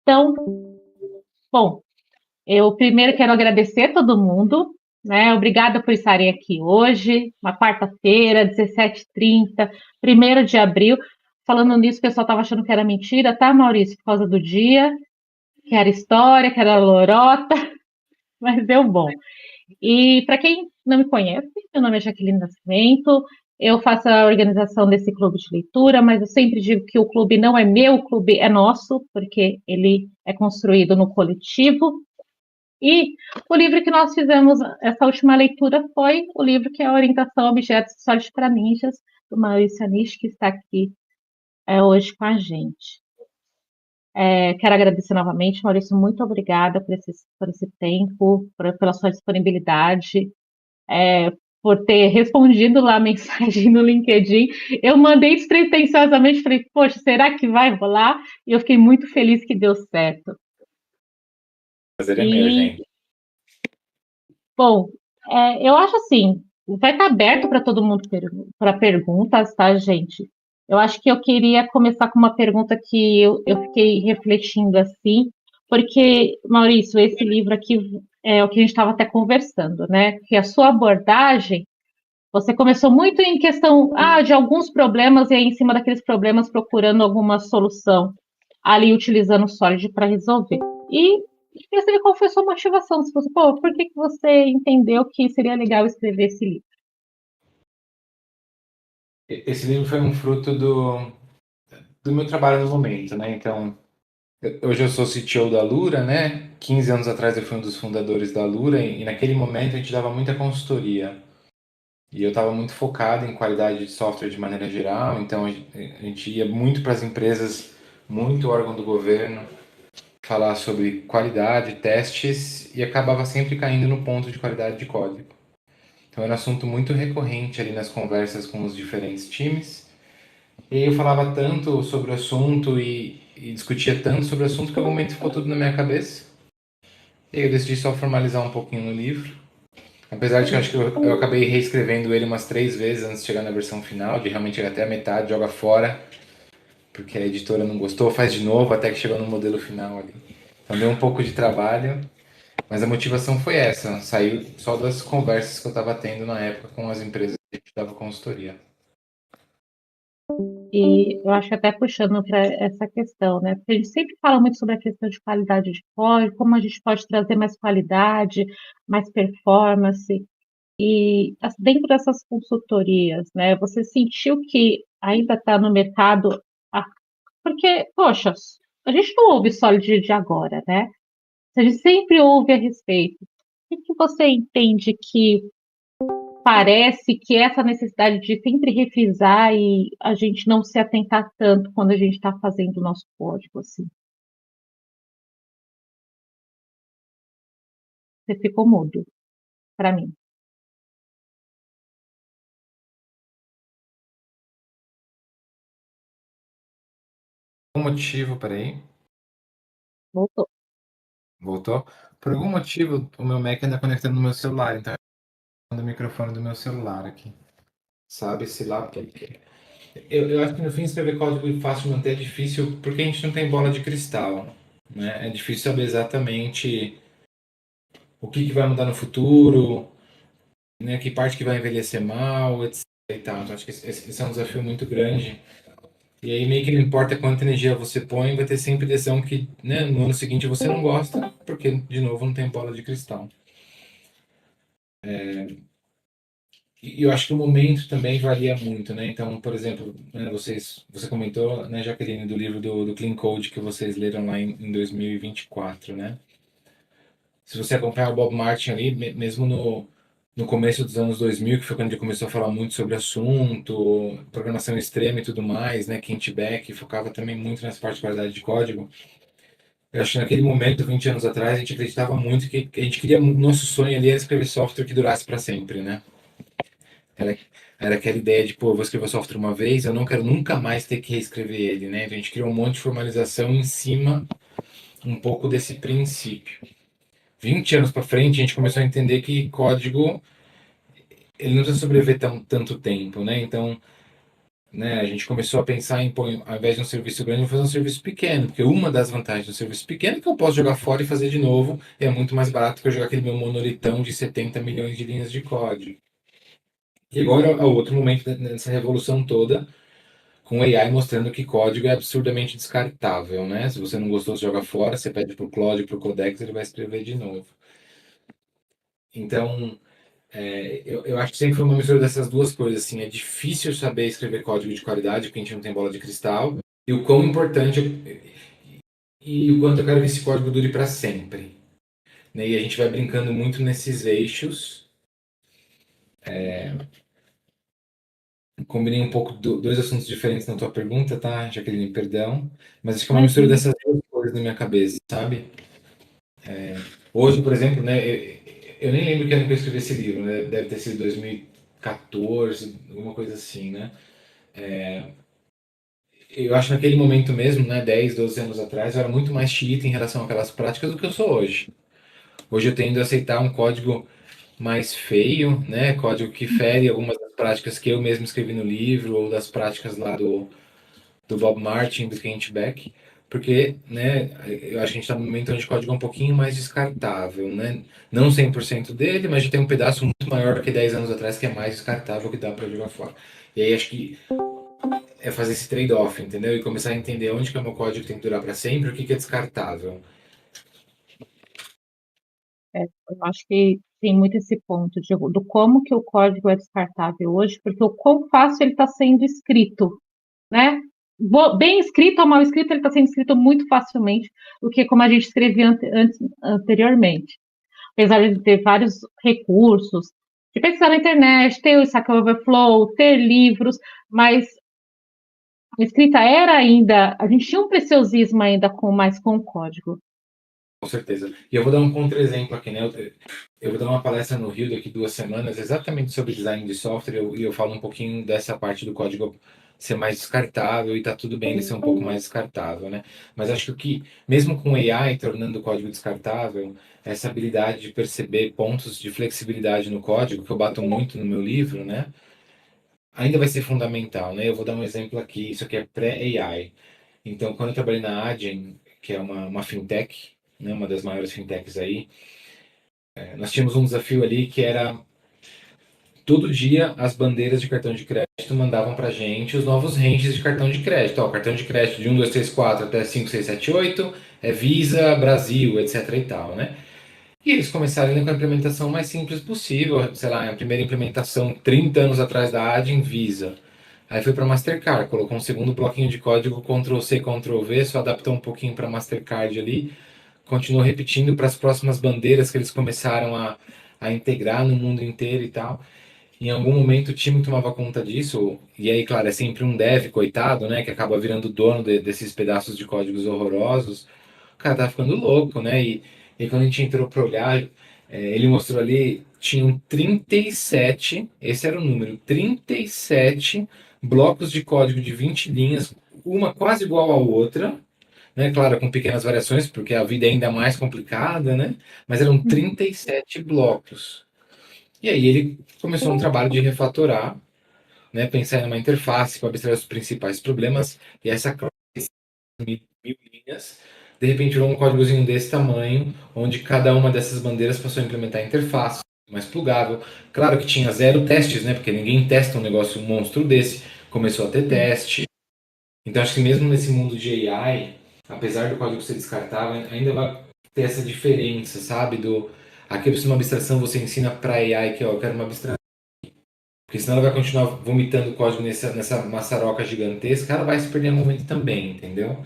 Então, bom, eu primeiro quero agradecer a todo mundo, né? Obrigada por estarem aqui hoje, uma quarta-feira, 17h30, 1º de abril. Falando nisso, o pessoal estava achando que era mentira, tá, Maurício? Por causa do dia, que era história, que era lorota, mas deu bom. E para quem não me conhece, meu nome é Jaqueline Nascimento, eu faço a organização desse clube de leitura, mas eu sempre digo que o clube não é meu, o clube é nosso, porque ele é construído no coletivo. E o livro que nós fizemos, essa última leitura, foi o livro que é a Orientação a Objetos Sólidos para Ninjas, do Maurício Anish, que está aqui hoje com a gente. Quero agradecer novamente, Maurício, muito obrigada por esse tempo, pela sua disponibilidade, por ter respondido lá a mensagem no LinkedIn. Eu mandei despretensiosamente, falei, poxa, será que vai rolar? E eu fiquei muito feliz que deu certo. Prazer é meu, gente. Bom, eu acho assim, vai estar aberto para todo mundo para perguntas, tá, gente? Eu acho que eu queria começar com uma pergunta que eu fiquei refletindo assim, porque, Maurício, esse livro aqui é o que a gente estava até conversando, né? Que a sua abordagem, você começou muito em questão de alguns problemas, e aí em cima daqueles problemas procurando alguma solução, ali utilizando o Solid para resolver. E queria saber qual foi a sua motivação. Se você, por que você entendeu que seria legal escrever esse livro? Esse livro foi um fruto do meu trabalho no momento, né? Então, hoje eu sou CTO da Lura, né? 15 anos atrás eu fui um dos fundadores da Lura e naquele momento a gente dava muita consultoria. E eu estava muito focado em qualidade de software de maneira geral, então a gente ia muito para as empresas, muito órgão do governo, falar sobre qualidade, testes e acabava sempre caindo no ponto de qualidade de código. Então era um assunto muito recorrente ali nas conversas com os diferentes times. E aí eu falava tanto sobre o assunto e discutia tanto sobre o assunto que em algum momento ficou tudo na minha cabeça. E aí eu decidi só formalizar um pouquinho no livro. Apesar de que eu acho que eu acabei reescrevendo ele umas 3 vezes antes de chegar na versão final, de realmente chegar até a metade, joga fora, porque a editora não gostou, faz de novo até que chegou no modelo final ali. Então deu um pouco de trabalho, mas a motivação foi essa, saiu só das conversas que eu estava tendo na época com as empresas que a gente dava consultoria. E eu acho que até puxando para essa questão, né? Porque a gente sempre fala muito sobre a questão de qualidade de código, como a gente pode trazer mais qualidade, mais performance. E dentro dessas consultorias, né? Você sentiu que ainda está no mercado? Porque, poxa, a gente não ouve Solid de agora, né? A gente sempre ouve a respeito. O que você entende que parece que essa necessidade de sempre revisar e a gente não se atentar tanto quando a gente está fazendo o nosso código, assim? Você ficou mudo para mim. Por algum motivo, peraí, Voltou. voltou? Por algum motivo o meu Mac ainda conectado no meu celular, então eu tô usando o microfone do meu celular aqui. Sabe-se lá porque eu acho que no fim escrever código fácil de manter é difícil porque a gente não tem bola de cristal, né? É difícil saber exatamente o que vai mudar no futuro, né? Que parte que vai envelhecer mal, etc. E tal. Então acho que esse é um desafio muito grande. E aí meio que não importa quanta energia você põe, vai ter sempre decisão que, né, no ano seguinte você não gosta, porque de novo não tem bola de cristal. E eu acho que o momento também varia muito, né? Então, por exemplo, né, você comentou, né, Jaqueline, do livro do Clean Code que vocês leram lá em 2024, né? Se você acompanhar o Bob Martin ali, mesmo no começo dos anos 2000, que foi quando ele começou a falar muito sobre assunto, programação extrema e tudo mais, né? Kent Beck focava também muito nessa parte de qualidade de código. Eu acho que naquele momento, 20 anos atrás, a gente acreditava muito que a gente queria, nosso sonho ali era escrever software que durasse para sempre, né? Era, era aquela ideia de, pô, eu vou escrever o software uma vez, eu não quero nunca mais ter que reescrever ele, né? Então a gente criou um monte de formalização em cima um pouco desse princípio. 20 anos para frente, a gente começou a entender que código ele não precisa sobreviver tanto tempo, né? Então né? A gente começou a pensar em, pô, ao invés de um serviço grande, vou fazer um serviço pequeno, porque uma das vantagens do serviço pequeno é que eu posso jogar fora e fazer de novo, e é muito mais barato que eu jogar aquele meu monolitão de 70 milhões de linhas de código. E agora é o outro momento dessa revolução toda, com AI mostrando que código é absurdamente descartável, né? Se você não gostou, você joga fora, você pede pro Claude, pro Codex, ele vai escrever de novo. Então, eu acho que sempre foi uma mistura dessas duas coisas, assim, é difícil saber escrever código de qualidade, porque a gente não tem bola de cristal, e o quão importante e o quanto eu quero que esse código dure para sempre, né? E a gente vai brincando muito nesses eixos. Combinei um pouco dois assuntos diferentes na tua pergunta, tá, Jaqueline? Perdão, mas acho que é uma mistura Imagina. dessas duas coisas na minha cabeça, sabe? Hoje, por exemplo, né, eu nem lembro que ano que eu escrevi esse livro, né? Deve ter sido 2014, alguma coisa assim, né? Eu acho que naquele momento mesmo, né, 10, 12 anos atrás, eu era muito mais xiita em relação àquelas práticas do que eu sou hoje. Hoje eu tendo a aceitar um código mais feio, né, código que fere algumas das práticas que eu mesmo escrevi no livro, ou das práticas lá do Bob Martin, do Kent Beck, porque, né, eu acho que a gente está num momento onde o código é um pouquinho mais descartável, né? Não 100% dele, mas já tem um pedaço muito maior do que 10 anos atrás que é mais descartável que dá para jogar fora. E aí acho que é fazer esse trade-off, entendeu? E começar a entender onde que é o meu código tem que durar para sempre, o que que é descartável. Eu acho que tem muito esse ponto do como que o código é descartável hoje, porque o quão fácil ele está sendo escrito, né? Bem escrito ou mal escrito, ele está sendo escrito muito facilmente do que como a gente escrevia anteriormente. Apesar de ter vários recursos, de pesquisar na internet, ter o Stack Overflow, ter livros, mas a escrita era ainda, a gente tinha um preciosismo ainda com o código. Com certeza. E eu vou dar um contra-exemplo aqui, né? Eu vou dar uma palestra no Rio daqui 2 semanas exatamente sobre design de software e eu falo um pouquinho dessa parte do código ser mais descartável e tá tudo bem ele ser um pouco mais descartável, né? Mas acho que mesmo com AI tornando o código descartável, essa habilidade de perceber pontos de flexibilidade no código, que eu bato muito no meu livro, né? Ainda vai ser fundamental, né? Eu vou dar um exemplo aqui, isso aqui é pré-AI. Então, quando eu trabalhei na Adyen, que é uma fintech, né, uma das maiores fintechs aí, nós tínhamos um desafio ali que era todo dia as bandeiras de cartão de crédito mandavam para gente os novos ranges de cartão de crédito. Ó, cartão de crédito de 1, 2, 3, 4 até 5, 6, 7, 8 é Visa, Brasil, etc e tal, né? E eles começaram com a implementação mais simples possível, sei lá, a primeira implementação 30 anos atrás da Adyen, Visa. Aí foi para Mastercard, colocou um segundo bloquinho de código, Ctrl+C, Ctrl+V, só adaptou um pouquinho para Mastercard ali, continuou repetindo para as próximas bandeiras que eles começaram a integrar no mundo inteiro e tal. Em algum momento o time tomava conta disso, e aí, claro, é sempre um dev, coitado, né, que acaba virando dono desses pedaços de códigos horrorosos. O cara tava ficando louco, né? E quando a gente entrou para olhar, ele mostrou ali, tinham 37, esse era o número, 37 blocos de código de 20 linhas, uma quase igual à outra, né? Claro, com pequenas variações, porque a vida é ainda mais complicada, né? Mas eram 37 blocos. E aí ele começou um trabalho de refatorar, né? Pensar em uma interface para abstrair os principais problemas, e essa mil linhas, de repente virou um códigozinho desse tamanho, onde cada uma dessas bandeiras passou a implementar a interface mais plugável. Claro que tinha zero testes, né? Porque ninguém testa um negócio um monstro desse. Começou a ter teste. Então acho que mesmo nesse mundo de AI, apesar do código ser descartável, ainda vai ter essa diferença, sabe? Do aqui eu preciso de uma abstração, você ensina para AI que ó, eu quero uma abstração. Porque senão ela vai continuar vomitando código nessa maçaroca gigantesca, ela vai se perder no momento também, entendeu?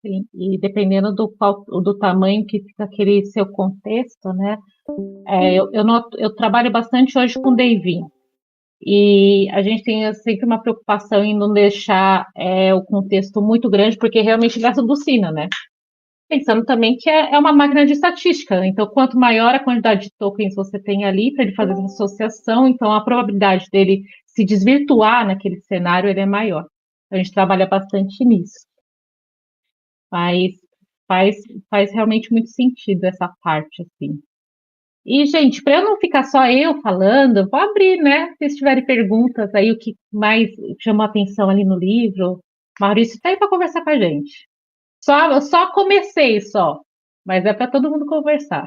Sim, e dependendo do tamanho que fica aquele seu contexto, né? Eu trabalho bastante hoje com Deivin. E a gente tem sempre uma preocupação em não deixar o contexto muito grande, porque realmente ele alucina, né? Pensando também que é uma máquina de estatística, né? Então, quanto maior a quantidade de tokens você tem ali para ele fazer essa associação, então a probabilidade dele se desvirtuar naquele cenário ele é maior. Então, a gente trabalha bastante nisso. Mas faz, faz realmente muito sentido essa parte, assim. E, gente, para eu não ficar só eu falando, eu vou abrir, né? Se tiverem perguntas aí, o que mais chamou a atenção ali no livro, Maurício está aí para conversar com a gente. Só comecei só, mas é para todo mundo conversar.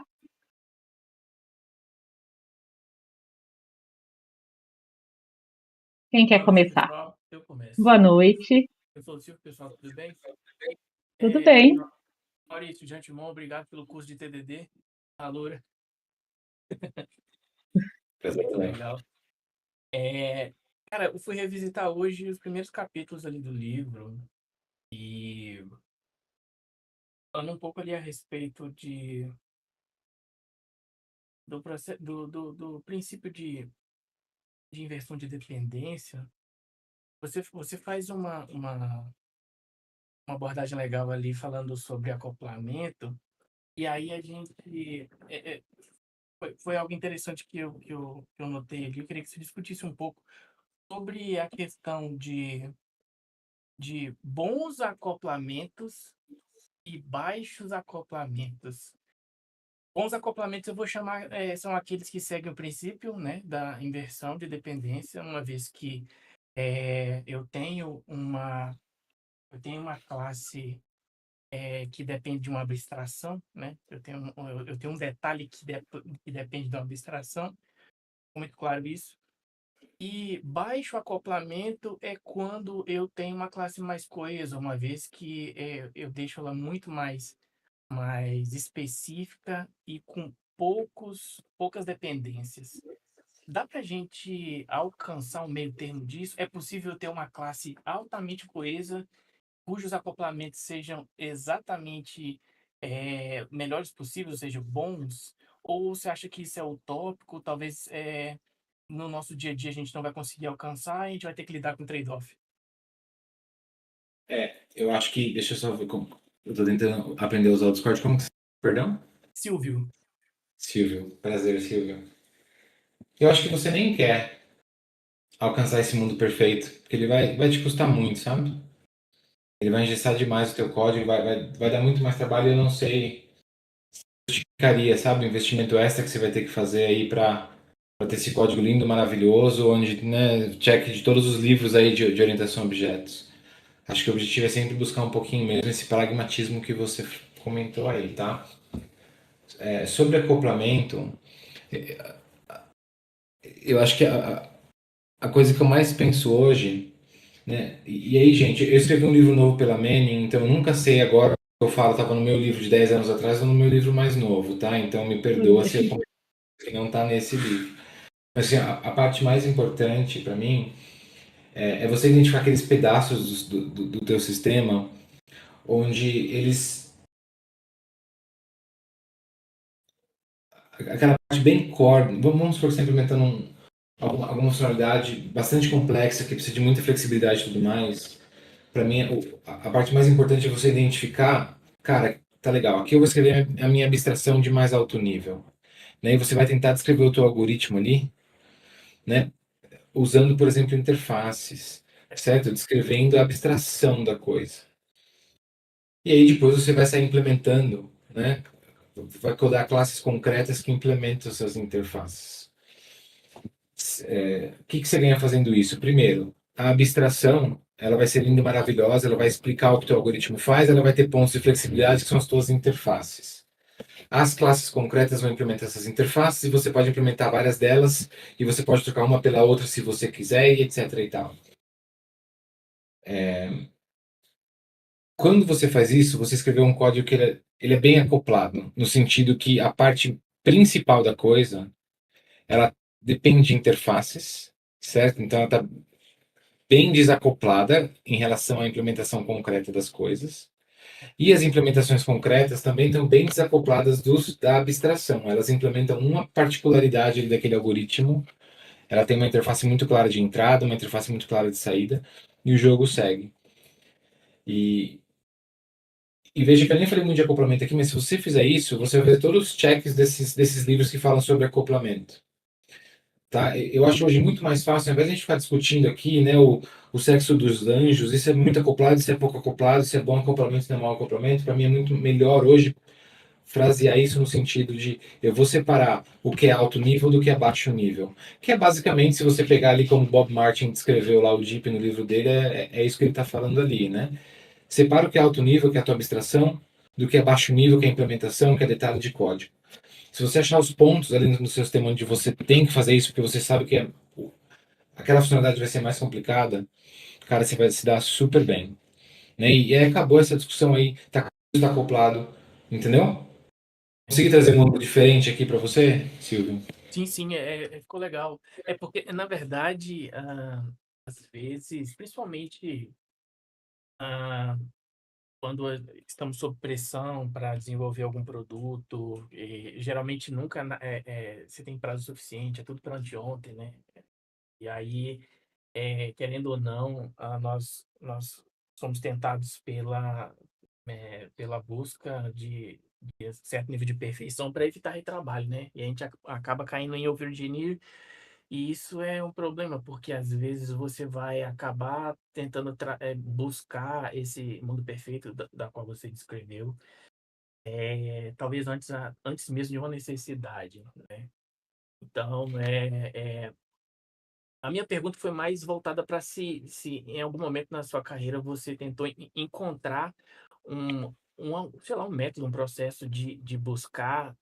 Quem quer Boa noite, começar? pessoal. Eu começo. Boa noite, Eu sou o Silvio, pessoal, tudo bem? tudo bem? Maurício, de antemão, obrigado pelo curso de TDD. A Loura, muito legal. É, cara, eu fui revisitar hoje os primeiros capítulos ali do livro e falando um pouco ali a respeito do, do princípio de inversão de dependência. Você faz uma abordagem legal ali falando sobre acoplamento. E aí a gente. Foi algo interessante que eu notei ali. Eu queria que você discutisse um pouco sobre a questão de bons acoplamentos e baixos acoplamentos. Bons acoplamentos eu vou chamar, são aqueles que seguem o princípio, né, da inversão de dependência, uma vez que eu tenho uma classe que depende de uma abstração, né? Eu tenho um detalhe que depende de uma abstração, muito claro isso. E baixo acoplamento é quando eu tenho uma classe mais coesa, uma vez que eu deixo ela muito mais específica e com poucas dependências. Dá para a gente alcançar um meio termo disso? É possível ter uma classe altamente coesa cujos acoplamentos sejam exatamente melhores possíveis, ou seja, bons? Ou você acha que isso é utópico? Talvez no nosso dia a dia a gente não vai conseguir alcançar e a gente vai ter que lidar com trade-off. Eu acho que. Deixa eu só ver como. Eu tô tentando aprender a usar o Discord. Como que. Perdão? Silvio, Silvio. Prazer, Silvio. Eu acho que você nem quer alcançar esse mundo perfeito, porque ele vai te custar muito, sabe? Ele vai engessar demais o teu código, vai dar muito mais trabalho. Eu não sei, ficaria, sabe, o investimento extra que você vai ter que fazer aí para ter esse código lindo, maravilhoso, onde, né, check de todos os livros aí de orientação a objetos. Acho que o objetivo é sempre buscar um pouquinho mesmo esse pragmatismo que você comentou aí, tá? Sobre acoplamento, eu acho que a coisa que eu mais penso hoje, né? E aí, gente, eu escrevi um livro novo pela Manning, então eu nunca sei agora o que eu falo, estava no meu livro de 10 anos atrás ou no meu livro mais novo, tá? Então me Tudo perdoa se eu bem. comento que não está nesse livro. Mas assim, a parte mais importante para mim é você identificar aqueles pedaços do teu sistema onde eles. Aquela parte bem core. Vamos supor que você está implementando alguma funcionalidade bastante complexa que precisa de muita flexibilidade e tudo mais. Para mim, a parte mais importante é você identificar, cara, tá legal, aqui eu vou escrever a minha abstração de mais alto nível. Né? E você vai tentar descrever o teu algoritmo ali, né? Usando, por exemplo, interfaces, certo? Descrevendo a abstração da coisa. E aí depois você vai sair implementando, né? Vai codar classes concretas que implementam essas interfaces. O que você ganha fazendo isso? Primeiro, a abstração, ela vai ser linda e maravilhosa, ela vai explicar o que o teu algoritmo faz, ela vai ter pontos de flexibilidade que são as tuas interfaces. As classes concretas vão implementar essas interfaces e você pode implementar várias delas e você pode trocar uma pela outra se você quiser e etc e tal. Quando você faz isso, você escreveu um código que ele é bem acoplado, no sentido que a parte principal da coisa, ela depende de interfaces, certo? Então ela está bem desacoplada em relação à implementação concreta das coisas. E as implementações concretas também estão bem desacopladas da abstração. Elas implementam uma particularidade ali daquele algoritmo. Ela tem uma interface muito clara de entrada, uma interface muito clara de saída, e o jogo segue. E, e veja que eu nem falei muito de acoplamento aqui, mas se você fizer isso, você vai ver todos os checks desses livros que falam sobre acoplamento. Tá? Eu acho hoje muito mais fácil, ao invés de a gente ficar discutindo aqui, né, o sexo dos anjos, isso é muito acoplado, isso é pouco acoplado, isso é bom acoplamento, isso não é mau acoplamento, para mim é muito melhor hoje frasear isso no sentido de eu vou separar o que é alto nível do que é baixo nível. Que é basicamente, se você pegar ali como Bob Martin descreveu lá o Deep no livro dele, é isso que ele está falando ali, né? Separa o que é alto nível, que é a tua abstração, do que é baixo nível, que é a implementação, que é detalhe de código. Se você achar os pontos ali no seu sistema onde você tem que fazer isso, porque você sabe que aquela funcionalidade vai ser mais complicada, cara, você vai se dar super bem. Né? E aí acabou essa discussão aí, tá acoplado, entendeu? Consegui trazer um ângulo diferente aqui para você, Silvio? Sim, sim, ficou legal. É porque, na verdade, às vezes, principalmente ah, quando estamos sob pressão para desenvolver algum produto, geralmente nunca se tem prazo suficiente, é tudo para anteontem, né? E aí, querendo ou não, nós somos tentados pela busca de certo nível de perfeição para evitar retrabalho, né? E a gente acaba caindo em overengineer, e isso é um problema, porque às vezes você vai acabar tentando buscar esse mundo perfeito da qual você descreveu, talvez antes mesmo de uma necessidade, né? Então, a minha pergunta foi mais voltada para se em algum momento na sua carreira você tentou encontrar sei lá, um método, um processo de buscar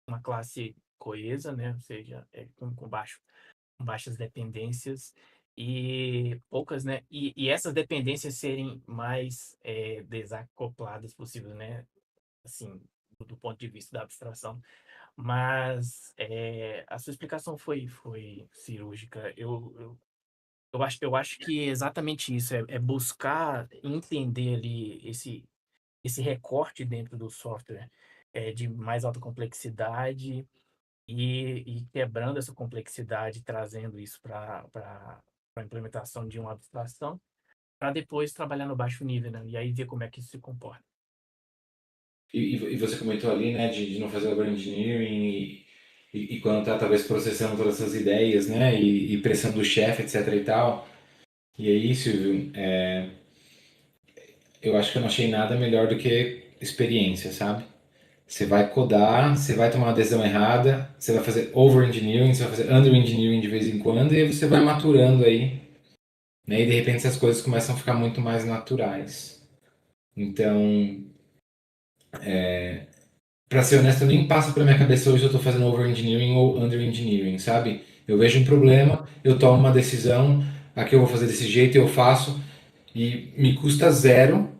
uma classe coesa, né? Ou seja, com baixas dependências e poucas, né? E essas dependências serem mais desacopladas possível, né? Assim, do ponto de vista da abstração. Mas a sua explicação foi cirúrgica. Eu acho que é exatamente isso, é buscar entender ali esse recorte dentro do software de mais alta complexidade e quebrando essa complexidade, trazendo isso para a implementação de uma abstração, para depois trabalhar no baixo nível, né? E aí ver como é que isso se comporta. E você comentou ali, né, de não fazer overengineering e quando tá talvez processando todas essas ideias, né, e pressão do chefe, etc e tal. E aí, Silvio, eu acho que eu não achei nada melhor do que experiência, sabe? Você vai codar, você vai tomar uma decisão errada, você vai fazer over-engineering, você vai fazer under-engineering de vez em quando, e aí você vai maturando aí, né? E de repente essas coisas começam a ficar muito mais naturais. Então, pra ser honesto, nem passa pela minha cabeça hoje eu tô fazendo over-engineering ou under-engineering, sabe? Eu vejo um problema, eu tomo uma decisão, aqui eu vou fazer desse jeito, eu faço, e me custa zero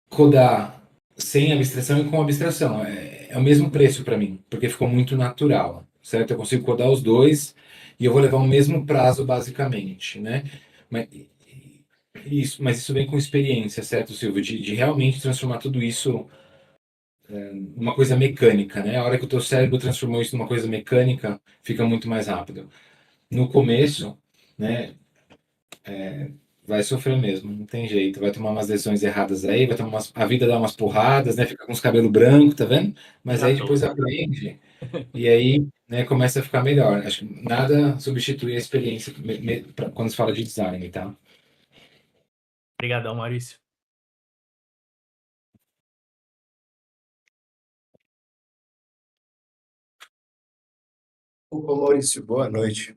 codar sem abstração e com abstração. É o mesmo preço para mim, porque ficou muito natural, certo? Eu consigo codar os dois e eu vou levar o mesmo prazo, basicamente, né? Mas mas isso vem com experiência, certo, Silvio? De realmente transformar tudo isso numa coisa mecânica, né? A hora que o teu cérebro transformou isso numa coisa mecânica, fica muito mais rápido. No começo, né, vai sofrer mesmo, não tem jeito. Vai tomar umas decisões erradas aí, a vida dá umas porradas, né? Fica com os cabelos brancos, tá vendo? Mas Já aí tô. depois aprende e aí, né, começa a ficar melhor. Acho que nada substitui a experiência quando se fala de design, tá? Obrigadão, Maurício. Opa, Maurício, boa noite.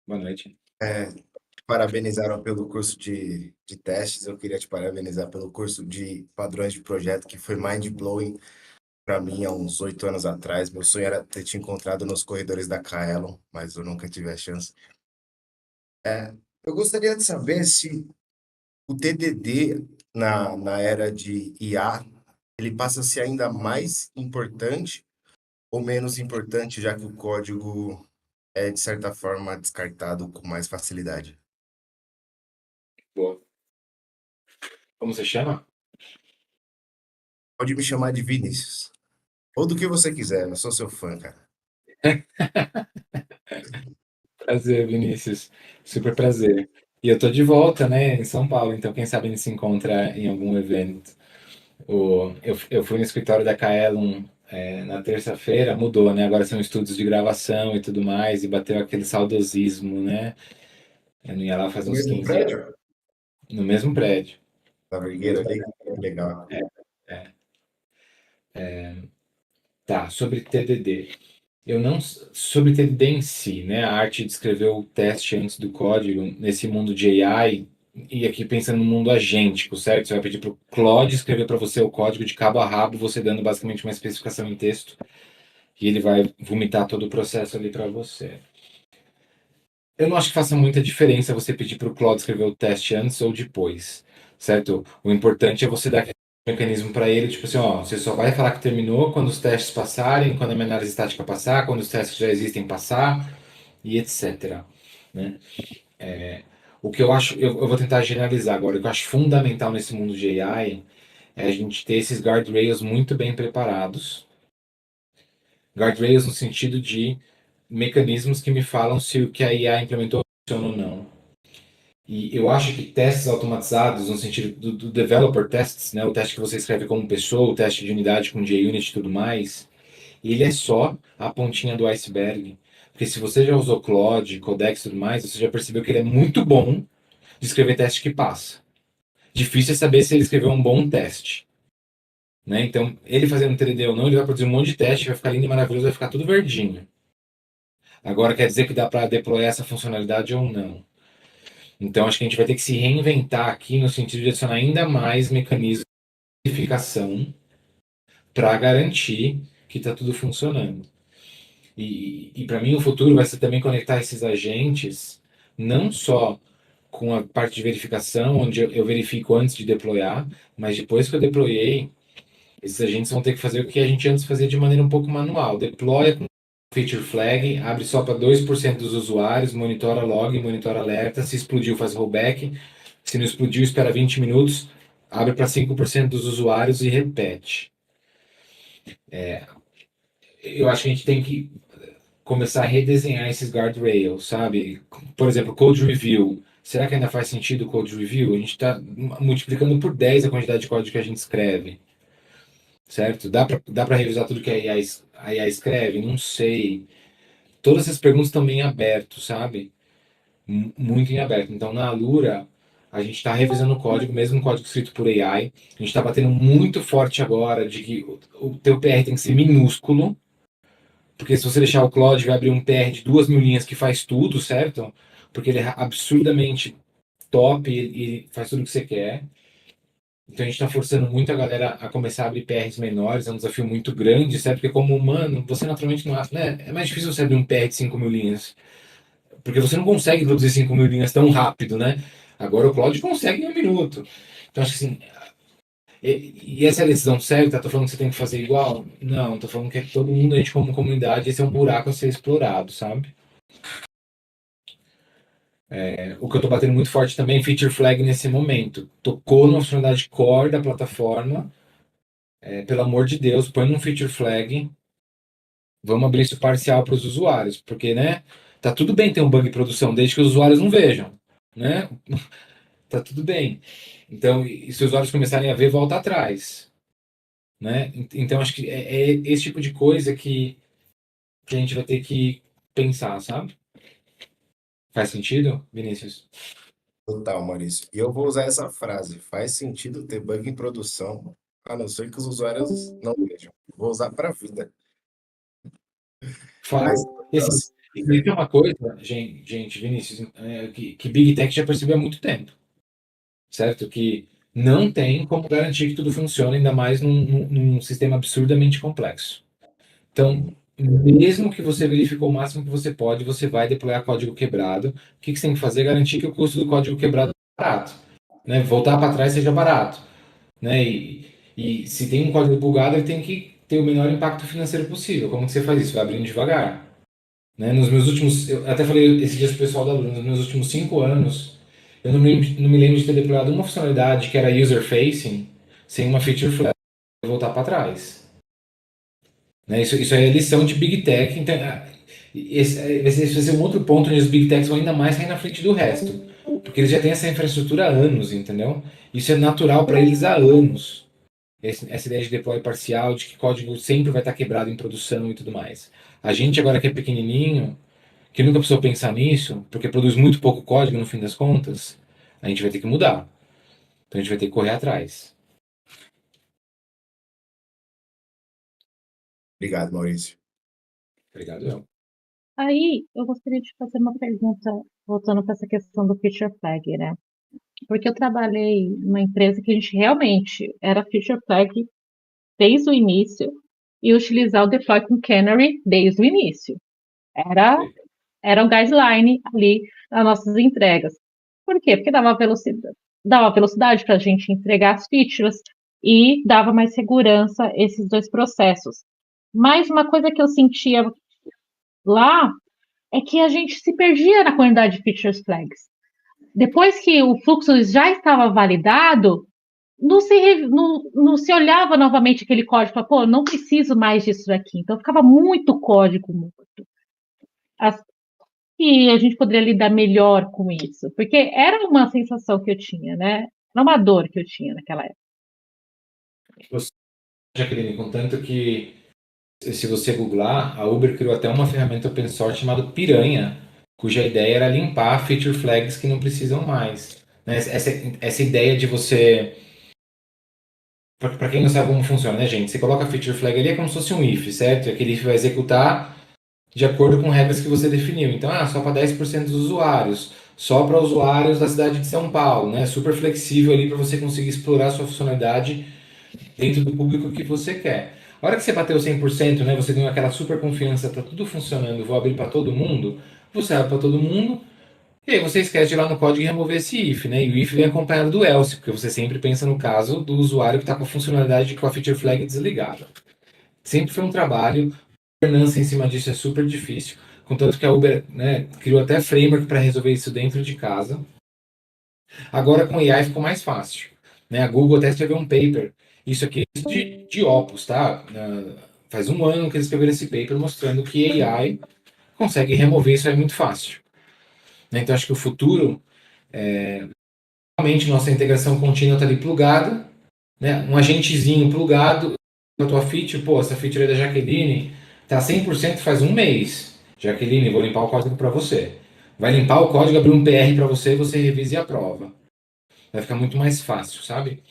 Boa noite. Parabenizaram pelo curso de testes. Eu queria te parabenizar pelo curso de padrões de projeto, que foi mind-blowing para mim há uns 8 anos atrás. Meu sonho era ter te encontrado nos corredores da Kaelon, mas eu nunca tive a chance. Eu gostaria de saber se o TDD na era de IA, ele passa a ser ainda mais importante ou menos importante, já que o código é, de certa forma, descartado com mais facilidade. Boa. Como você chama? Pode me chamar de Vinícius. Ou do que você quiser, eu sou seu fã, cara. Prazer, Vinícius. Super prazer. E eu tô de volta, né, em São Paulo, então quem sabe a gente se encontra em algum evento. Eu fui no escritório da Kaelon na terça-feira, mudou, né? Agora são estúdios de gravação e tudo mais, e bateu aquele saudosismo, né? Eu não ia lá faz No uns mesmo 15 anos, prédio? no mesmo prédio. Da Vergueira ali? Legal. É. Tá, sobre TDD. Eu não. Sobre TDD em si, né? A arte de escrever o teste antes do código, nesse mundo de AI, e aqui pensando no mundo agêntico, certo? Você vai pedir para o Claude escrever para você o código de cabo a rabo, você dando basicamente uma especificação em texto, e ele vai vomitar todo o processo ali para você. Eu não acho que faça muita diferença você pedir para o Claude escrever o teste antes ou depois, certo? O importante é você dar aquele mecanismo para ele, tipo assim, ó, você só vai falar que terminou quando os testes passarem, quando a minha análise estática passar, quando os testes que já existem passar, e etc. Né? O que eu acho, eu vou tentar generalizar agora, o que eu acho fundamental nesse mundo de AI é a gente ter esses guardrails muito bem preparados. Guardrails no sentido de mecanismos que me falam se o que a IA implementou funciona ou não. E eu acho que testes automatizados, no sentido do developer tests, né, o teste que você escreve como pessoa, o teste de unidade com JUnit e tudo mais, ele é só a pontinha do iceberg. Porque se você já usou Claude, Codex e tudo mais, você já percebeu que ele é muito bom de escrever teste que passa. Difícil é saber se ele escreveu um bom teste. Né? Então, ele fazendo 3D ou não, ele vai produzir um monte de teste, vai ficar lindo e maravilhoso, vai ficar tudo verdinho. Agora, quer dizer que dá para deployar essa funcionalidade ou não? Então, acho que a gente vai ter que se reinventar aqui no sentido de adicionar ainda mais mecanismos de verificação para garantir que está tudo funcionando. E para mim, o futuro vai ser também conectar esses agentes, não só com a parte de verificação, onde eu verifico antes de deployar, mas depois que eu deployei, esses agentes vão ter que fazer o que a gente antes fazia de maneira um pouco manual. Deploya com feature flag, abre só para 2% dos usuários, monitora log, monitora alerta, se explodiu faz rollback, se não explodiu espera 20 minutos, abre para 5% dos usuários e repete. Eu acho que a gente tem que começar a redesenhar esses guardrails, sabe? Por exemplo, code review. Será que ainda faz sentido o code review? A gente está multiplicando por 10 a quantidade de código que a gente escreve, certo? Dá para revisar tudo que a IA escreve? Não sei. Todas essas perguntas estão bem abertas, sabe? Muito em aberto. Então, na Alura, a gente está revisando o código, mesmo código escrito por AI. A gente está batendo muito forte agora de que o teu PR tem que ser minúsculo, porque se você deixar o Claude, vai abrir um PR de 2.000 linhas que faz tudo, certo? Porque ele é absurdamente top e faz tudo o que você quer. Então a gente está forçando muito a galera a começar a abrir PRs menores, é um desafio muito grande, certo? Porque como humano, você naturalmente não acha, né? É mais difícil você abrir um PR de 5.000 linhas, porque você não consegue produzir 5.000 linhas tão rápido, né? Agora o Claude consegue em um minuto. Então acho que assim, e essa é a decisão certa? Tô falando que você tem que fazer igual? Não, tô falando que todo mundo, a gente como comunidade, esse é um buraco a ser explorado, sabe? O que eu tô batendo muito forte também é feature flag nesse momento. Tocou na funcionalidade core da plataforma, pelo amor de Deus, põe um feature flag, vamos abrir isso parcial para os usuários, porque, né, tá tudo bem ter um bug em produção, desde que os usuários não vejam, né? Tá tudo bem. Então, e se os usuários começarem a ver, volta atrás, né? Então, acho que é esse tipo de coisa que a gente vai ter que pensar, sabe? Faz sentido, Vinícius? Total, Maurício. E eu vou usar essa frase. Faz sentido ter bug em produção, a não ser que os usuários não vejam. Vou usar para a vida. Faz. Mas, E assim, e tem uma coisa, gente, Vinícius, que Big Tech já percebeu há muito tempo, certo? Que não tem como garantir que tudo funcione, ainda mais num sistema absurdamente complexo. Então, mesmo que você verificou o máximo que você pode, você vai deployar código quebrado. O que que você tem que fazer? Garantir que o custo do código quebrado é barato, né? Voltar para trás seja barato, né? E se tem um código bugado, ele tem que ter o menor impacto financeiro possível. Como que você faz isso? Vai abrindo devagar. Né? Nos meus últimos, eu até falei esses dias pro pessoal da Luna, nos meus últimos 5 anos, eu não me lembro de ter deployado uma funcionalidade que era user-facing sem uma feature flag e voltar para trás. Né? Isso aí é lição de Big Tech. Então, esse vai ser um outro ponto onde os Big Techs vão ainda mais sair na frente do resto. Porque eles já têm essa infraestrutura há anos, entendeu? Isso é natural para eles há anos. Essa ideia de deploy parcial, de que código sempre vai estar quebrado em produção e tudo mais. A gente agora que é pequenininho, que nunca precisou pensar nisso, porque produz muito pouco código no fim das contas, a gente vai ter que mudar. Então a gente vai ter que correr atrás. Obrigado, Maurício. Obrigado, eu. Aí, eu gostaria de fazer uma pergunta, voltando para essa questão do feature flag, né? Porque eu trabalhei numa empresa que a gente realmente era feature flag desde o início e utilizar o deploy com Canary desde o início. Era, era um guideline ali das nossas entregas. Por quê? Porque dava velocidade para a gente entregar as features e dava mais segurança a esses dois processos. Mas uma coisa que eu sentia lá é que a gente se perdia na quantidade de features flags. Depois que o fluxo já estava validado, não se olhava novamente aquele código, para, pô, não preciso mais disso daqui. Então ficava muito código morto. E a gente poderia lidar melhor com isso, porque era uma sensação que eu tinha, né? Era uma dor que eu tinha naquela época. Você, Jaqueline, contanto que se você googlar, a Uber criou até uma ferramenta open source chamada Piranha, cuja ideia era limpar feature flags que não precisam mais. Né? Essa ideia de você. Para quem não sabe como funciona, né, gente? Você coloca a feature flag ali, é como se fosse um if, certo? E aquele if vai executar de acordo com regras que você definiu. Então, só para 10% dos usuários, só para usuários da cidade de São Paulo, né? Super flexível ali para você conseguir explorar a sua funcionalidade dentro do público que você quer. A hora que você bateu 100%, né, você ganhou aquela super confiança, tá tudo funcionando, vou abrir para todo mundo, você abre para todo mundo, e aí você esquece de ir lá no código e remover esse if, né? E o if vem acompanhado do else, porque você sempre pensa no caso do usuário que está com a funcionalidade com a feature flag desligada. Sempre foi um trabalho, a governança em cima disso é super difícil, contanto que a Uber, né, criou até framework para resolver isso dentro de casa. Agora com AI ficou mais fácil. Né? A Google até escreveu um paper, isso aqui é de Opus, tá? Faz um ano que eles escreveram esse paper mostrando que AI consegue remover isso aí muito fácil. Né? Então acho que o futuro, realmente nossa integração contínua está ali plugada, né? Um agentezinho plugado com a tua feature, pô, essa feature aí da Jaqueline tá 100% faz um mês. Jaqueline, vou limpar o código para você. Vai limpar o código, abrir um PR para você, você revisa e aprova. Vai ficar muito mais fácil, sabe?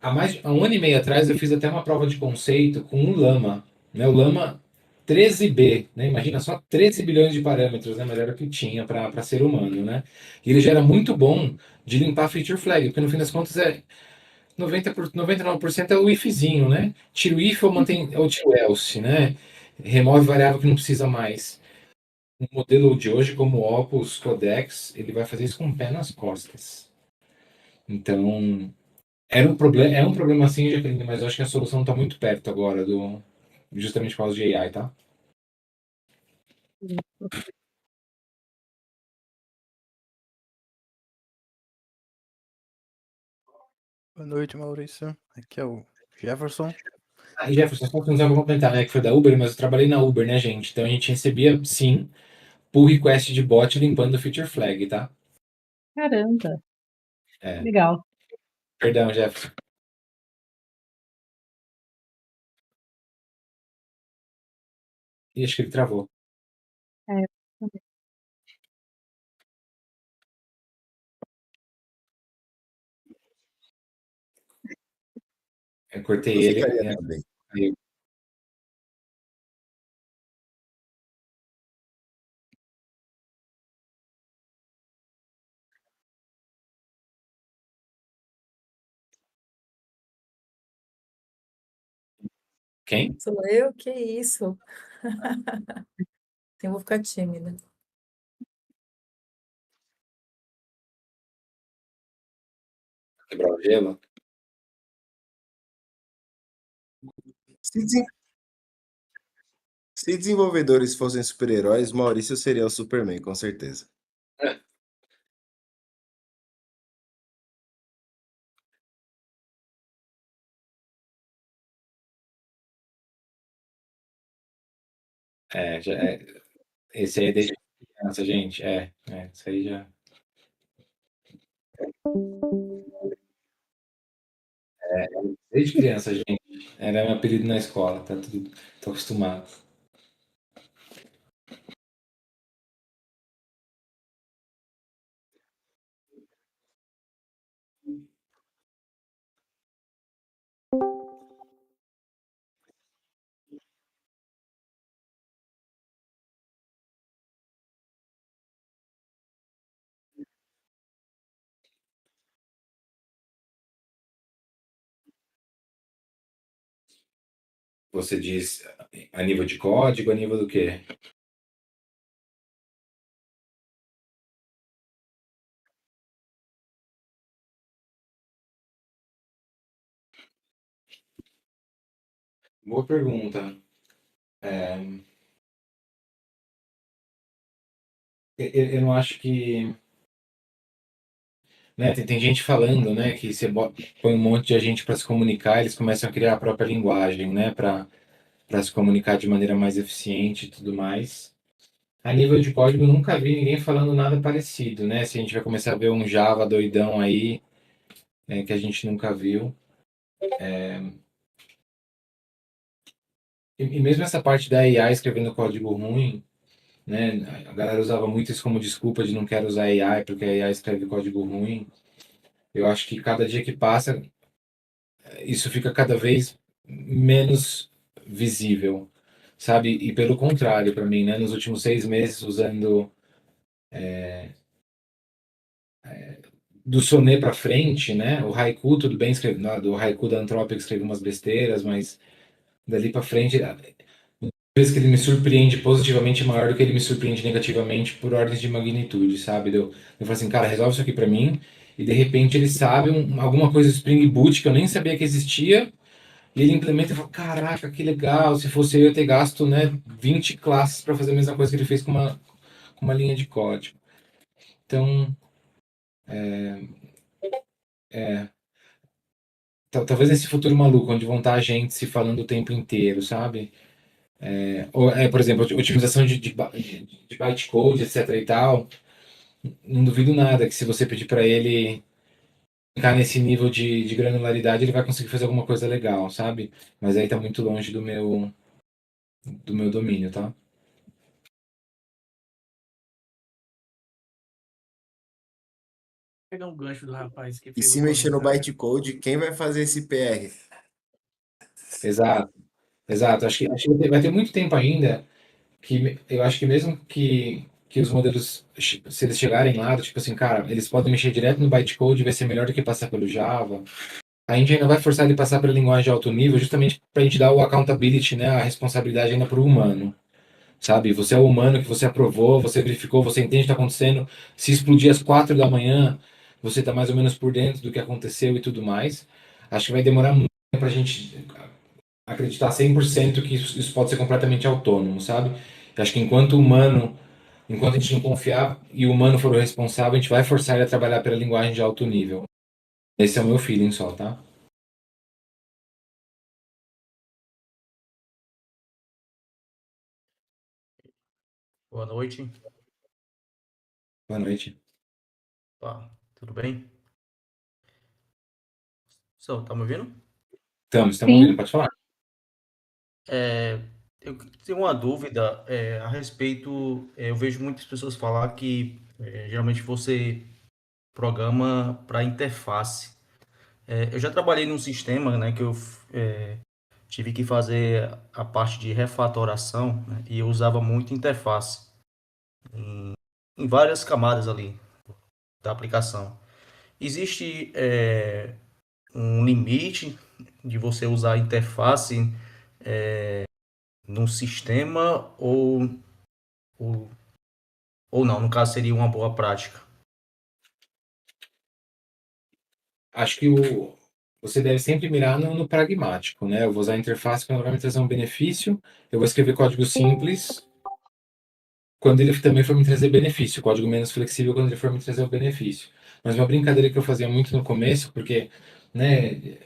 Há um ano e meio atrás eu fiz até uma prova de conceito com o Lama, né? O Lama 13B, né? Imagina só 13 bilhões de parâmetros, né? Mas era o que tinha para ser humano, né? E ele já era muito bom de limpar feature flag, porque no fim das contas 99% é o ifzinho, né? Tira o if ou mantém ou tira o else, né? Remove variável que não precisa mais. O modelo de hoje, como o Opus Codex, ele vai fazer isso com o pé nas costas. Então, é um problema assim, Jaqueline, mas eu acho que a solução está muito perto agora, justamente por causa de AI, tá? Boa noite, Maurício. Aqui é o Jefferson. E Jefferson, só que não vou comentar, né, que foi da Uber, mas eu trabalhei na Uber, né, gente? Então a gente recebia, sim, pull request de bot limpando o feature flag, tá? Caramba, É, legal. perdão, Jefferson. Ih, acho que ele travou. É, Eu cortei Eu ele. ficaria também. Aí quem? Sou eu? Que isso? Eu vou ficar tímida. Quebrar o gelo? Se, desen- se desenvolvedores fossem super-heróis, Maurício seria o Superman, com certeza. Esse aí é desde criança, gente. Isso aí já. Desde criança, gente. Era meu apelido na escola, tá tudo. Tô acostumado. Você diz a nível de código, a nível do quê? Boa pergunta. Eu não acho que, né, tem gente falando, né, que você põe um monte de gente para se comunicar, eles começam a criar a própria linguagem, né, para se comunicar de maneira mais eficiente e tudo mais. A nível de código, eu nunca vi ninguém falando nada parecido, né? Se a gente vai começar a ver um Java doidão aí, né, que a gente nunca viu. E mesmo essa parte da AI escrevendo código ruim, né? A galera usava muito isso como desculpa de não quero usar AI porque a AI escreve código ruim. Eu acho que cada dia que passa, isso fica cada vez menos visível, sabe? E pelo contrário, para mim, né? Nos últimos 6 meses, usando do Sonnet para frente, né? O Haiku, tudo bem, do Haiku da Anthropic escrevi umas besteiras, mas dali para frente, a vez que ele me surpreende positivamente é maior do que ele me surpreende negativamente por ordens de magnitude, sabe? Eu falo assim, cara, resolve isso aqui para mim, e de repente ele sabe alguma coisa Spring Boot que eu nem sabia que existia, e ele implementa e fala, caraca, que legal, se fosse eu ia ter gasto, né, 20 classes para fazer a mesma coisa que ele fez com uma linha de código. Então, talvez nesse futuro maluco, onde vão estar a gente se falando o tempo inteiro, sabe? Ou, por exemplo, otimização de bytecode, etc e tal, não duvido nada que se você pedir para ele ficar nesse nível de granularidade, ele vai conseguir fazer alguma coisa legal, sabe? Mas aí tá muito longe do meu domínio, tá? Pegar um gancho do rapaz que E fez o se mexer no comentário. bytecode, quem vai fazer esse PR? Exato, exato. Acho que vai ter muito tempo ainda que eu acho que mesmo que os modelos, se eles chegarem lá, tipo assim, cara, eles podem mexer direto no bytecode e vai ser melhor do que passar pelo Java. A gente ainda vai forçar ele a passar pela linguagem de alto nível, justamente para a gente dar o accountability, né, a responsabilidade ainda para o humano, sabe? Você é o humano que você aprovou, você verificou, você entende o que está acontecendo. Se explodir às 4 da manhã, você está mais ou menos por dentro do que aconteceu e tudo mais. Acho que vai demorar muito para a gente acreditar 100% que isso pode ser completamente autônomo, sabe? Eu acho que enquanto a gente não confiar e o humano for o responsável, a gente vai forçar ele a trabalhar pela linguagem de alto nível. Esse é o meu feeling só, tá? Boa noite. Boa noite. Tudo bem? Tá me ouvindo? Estamos ouvindo, Sim, pode falar. Eu tenho uma dúvida a respeito. Eu vejo muitas pessoas falar que geralmente você programa para interface. Eu já trabalhei num sistema, né, que eu tive que fazer a parte de refatoração, né, e eu usava muito interface em várias camadas ali da aplicação. Existe um limite de você usar a interface num sistema ou, ou não? No caso, seria uma boa prática. Acho que você deve sempre mirar no pragmático, né? Eu vou usar a interface quando ela vai me trazer um benefício, eu vou escrever código simples quando ele também for me trazer benefício, código menos flexível quando ele for me trazer o benefício. Mas uma brincadeira que eu fazia muito no começo, porque, né,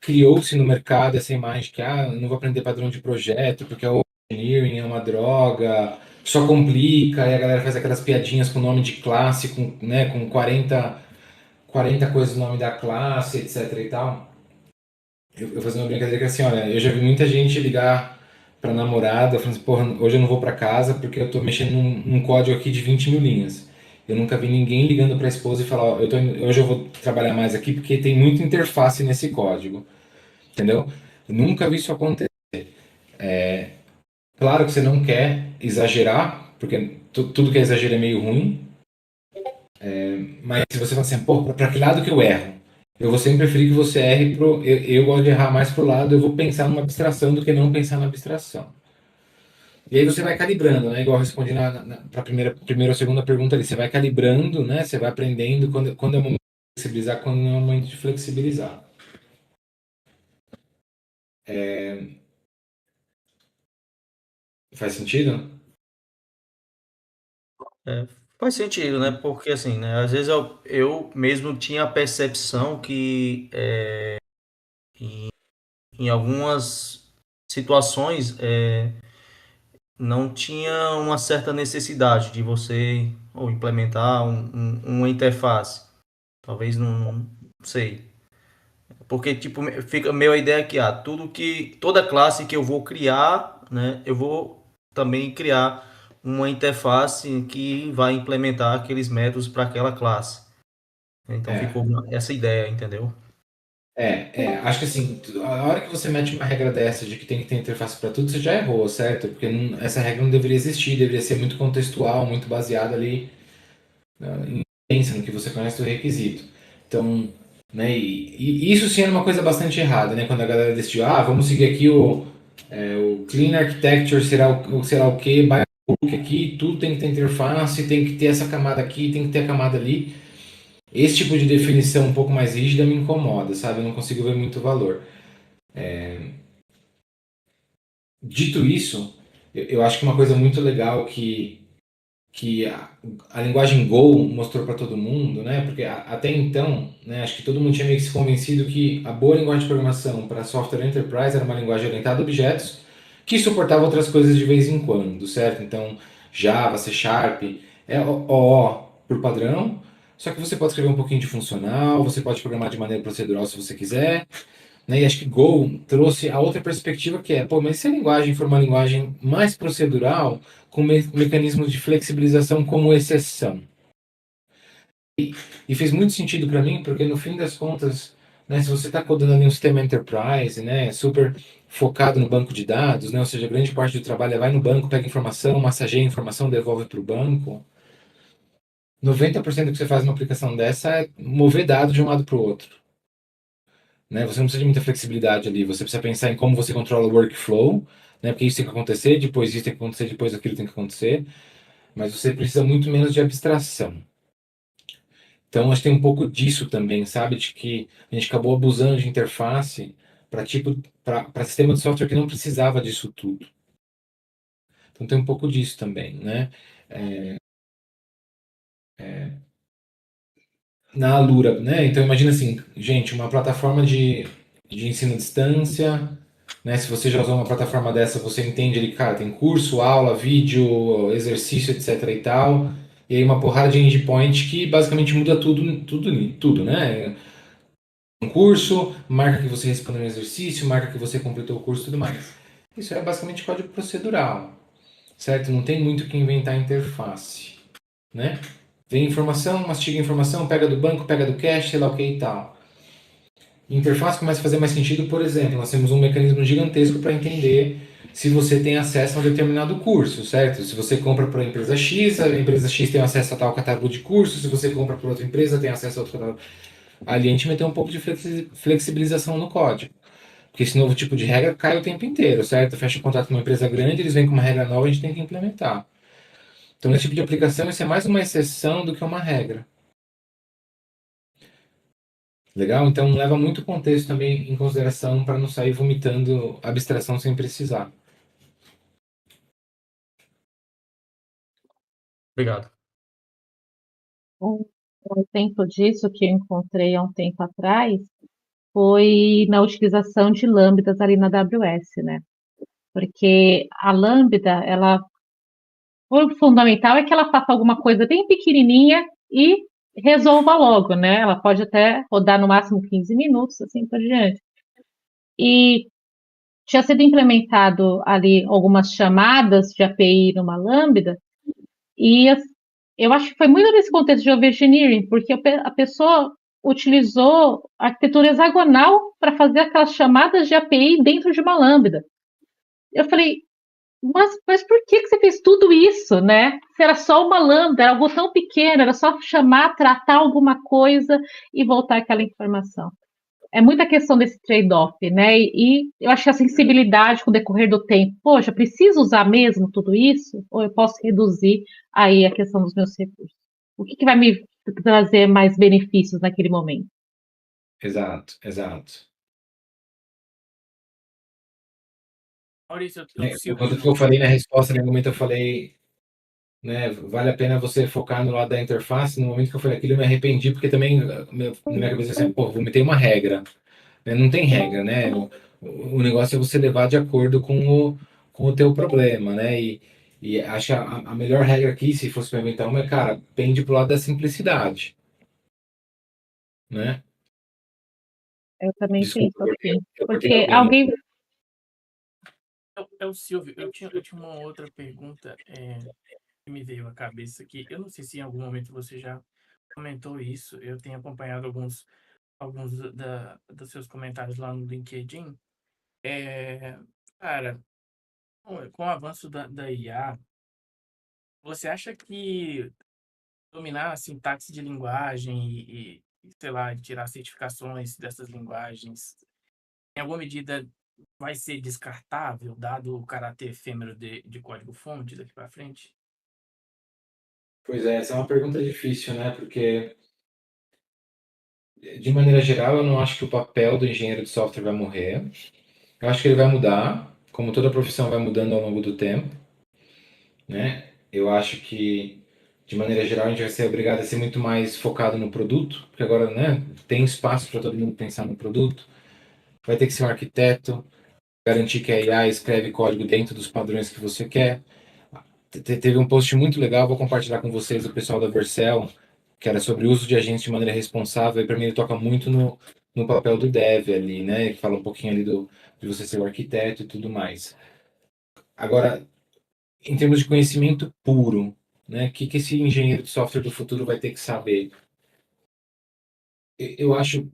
criou-se no mercado essa imagem que, eu não vou aprender padrão de projeto, porque o engineering é uma droga, só complica, e a galera faz aquelas piadinhas com nome de classe, com 40 coisas no nome da classe, etc e tal. Eu fazia uma brincadeira que assim, olha, eu já vi muita gente ligar pra namorada falando assim, porra, hoje eu não vou pra casa porque eu tô mexendo num código aqui de 20 mil linhas. Eu nunca vi ninguém ligando pra esposa e falar, ó, hoje eu vou trabalhar mais aqui porque tem muita interface nesse código, entendeu? Eu nunca vi isso acontecer. Claro que você não quer exagerar, porque tudo que é exagero é meio ruim, mas se você fala assim, pô, pra que lado que eu erro? eu vou sempre preferir que você erre eu gosto de errar mais pro lado, eu vou pensar numa abstração do que não pensar na abstração. E aí você vai calibrando, né? Igual eu respondi para a primeira ou segunda pergunta ali. Você vai calibrando, né? Você vai aprendendo quando é o momento de flexibilizar, quando não é o momento de flexibilizar. Faz sentido? É, faz sentido, né? Porque assim, né? Às vezes eu mesmo tinha a percepção que em algumas situações não tinha uma certa necessidade de você ou implementar uma interface. Talvez não sei. Porque, tipo, fica meio a ideia que toda classe que eu vou criar, né, eu vou também criar uma interface que vai implementar aqueles métodos para aquela classe. Então É. ficou essa ideia, entendeu? Acho que assim, a hora que você mete uma regra dessa de que tem que ter interface para tudo, você já errou, certo? Porque essa regra não deveria existir, deveria ser muito contextual, muito baseada ali em experiência, no que você conhece do requisito. Então, né, e isso sim era uma coisa bastante errada, né? Quando a galera decidiu, vamos seguir aqui o Clean Architecture, será o quê? By hook aqui, tudo tem que ter interface, tem que ter essa camada aqui, tem que ter a camada ali. Esse tipo de definição um pouco mais rígida me incomoda, sabe? Eu não consigo ver muito valor. Dito isso, eu acho que uma coisa muito legal que a linguagem Go mostrou para todo mundo, né? Porque até então, né, acho que todo mundo tinha meio que se convencido que a boa linguagem de programação para software enterprise era uma linguagem orientada a objetos que suportava outras coisas de vez em quando, certo? Então, Java, C Sharp, é OO por padrão, só que você pode escrever um pouquinho de funcional, você pode programar de maneira procedural se você quiser, né? E acho que Go trouxe a outra perspectiva que é, pô, mas se a linguagem for uma linguagem mais procedural, com mecanismos de flexibilização como exceção. E fez muito sentido para mim, porque no fim das contas, né, se você está codando ali um sistema enterprise, né, super focado no banco de dados, né, ou seja, grande parte do trabalho é vai no banco, pega informação, massageia a informação, devolve para o banco. 90% do que você faz numa aplicação dessa é mover dados de um lado para o outro. Né? Você não precisa de muita flexibilidade ali, você precisa pensar em como você controla o workflow, né? Porque isso tem que acontecer, depois isso tem que acontecer, depois aquilo tem que acontecer, mas você precisa muito menos de abstração. Então, acho que tem um pouco disso também, sabe? De que a gente acabou abusando de interface para sistema de software que não precisava disso tudo. Então, tem um pouco disso também, né? Na Alura, né? Então, imagina assim, gente, uma plataforma de ensino à distância, né? Se você já usou uma plataforma dessa, você entende ali, cara, tem curso, aula, vídeo, exercício, etc e tal. E aí uma porrada de endpoint que basicamente muda tudo, né? Um curso, marca que você respondeu um exercício, marca que você completou o curso e tudo mais. Isso é basicamente código procedural, certo? Não tem muito o que inventar interface, né? Vem informação, mastiga informação, pega do banco, pega do cache, sei lá o que e tal. Interface começa a fazer mais sentido, por exemplo, nós temos um mecanismo gigantesco para entender se você tem acesso a um determinado curso, certo? Se você compra para a empresa X tem acesso a tal catálogo de cursos, se você compra para outra empresa, tem acesso a outro catálogo. Ali a gente meteu um pouco de flexibilização no código. Porque esse novo tipo de regra cai o tempo inteiro, certo? Fecha um contrato com uma empresa grande, eles vêm com uma regra nova, a gente tem que implementar. Então, nesse tipo de aplicação, isso é mais uma exceção do que uma regra. Legal? Então, leva muito contexto também em consideração para não sair vomitando abstração sem precisar. Obrigado. Um exemplo disso que eu encontrei há um tempo atrás foi na utilização de lambdas ali na AWS, né? Porque a lambda, o fundamental é que ela faça alguma coisa bem pequenininha e resolva logo, né? Ela pode até rodar no máximo 15 minutos, assim por diante. E tinha sido implementado ali algumas chamadas de API numa lambda, e eu acho que foi muito nesse contexto de overengineering, porque a pessoa utilizou arquitetura hexagonal para fazer aquelas chamadas de API dentro de uma lambda. Eu falei, Mas por que você fez tudo isso, né? Se era só uma lambda, era algo tão pequeno, era só chamar, tratar alguma coisa e voltar aquela informação. É muita questão desse trade-off, né? E eu acho que a sensibilidade com o decorrer do tempo, poxa, preciso usar mesmo tudo isso? Ou eu posso reduzir aí a questão dos meus recursos? O que vai me trazer mais benefícios naquele momento? Exato, exato. Maurício, Né, Silvio de quando eu novo. falei na resposta, no momento eu falei, né, vale a pena você focar no lado da interface. No momento que eu falei aquilo, eu me arrependi, porque também na minha cabeça assim, pô, vou meter uma regra. Né? Não tem regra, né? O negócio é você levar de acordo com o teu problema, né? E acho que a melhor regra aqui, se fosse para inventar uma, é, cara, pende pro lado da simplicidade, né? Eu também penso Desculpa, assim. eu cortei Porque alguém. alguém. É o Silvio, eu tinha uma outra pergunta que me veio à cabeça aqui. Eu não sei se em algum momento você já comentou isso. Eu tenho acompanhado alguns dos seus comentários lá no LinkedIn. É, cara, com o avanço da IA, você acha que dominar a sintaxe de linguagem sei lá, tirar certificações dessas linguagens, em alguma medida vai ser descartável, dado o caráter efêmero de código-fonte daqui para frente? Pois é, essa é uma pergunta difícil, né? Porque, de maneira geral, eu não acho que o papel do engenheiro de software vai morrer. Eu acho que ele vai mudar, como toda profissão vai mudando ao longo do tempo, né? Eu acho que, de maneira geral, a gente vai ser obrigado a ser muito mais focado no produto, porque agora, né, tem espaço para todo mundo pensar no produto. Vai ter que ser um arquiteto, garantir que a IA escreve código dentro dos padrões que você quer. Teve um post muito legal, vou compartilhar com vocês, o pessoal da Vercel, que era sobre o uso de agentes de maneira responsável, e para mim ele toca muito no papel do dev ali, né? Que fala um pouquinho ali de você ser o arquiteto e tudo mais. Agora, em termos de conhecimento puro, né? O que esse engenheiro de software do futuro vai ter que saber? Eu acho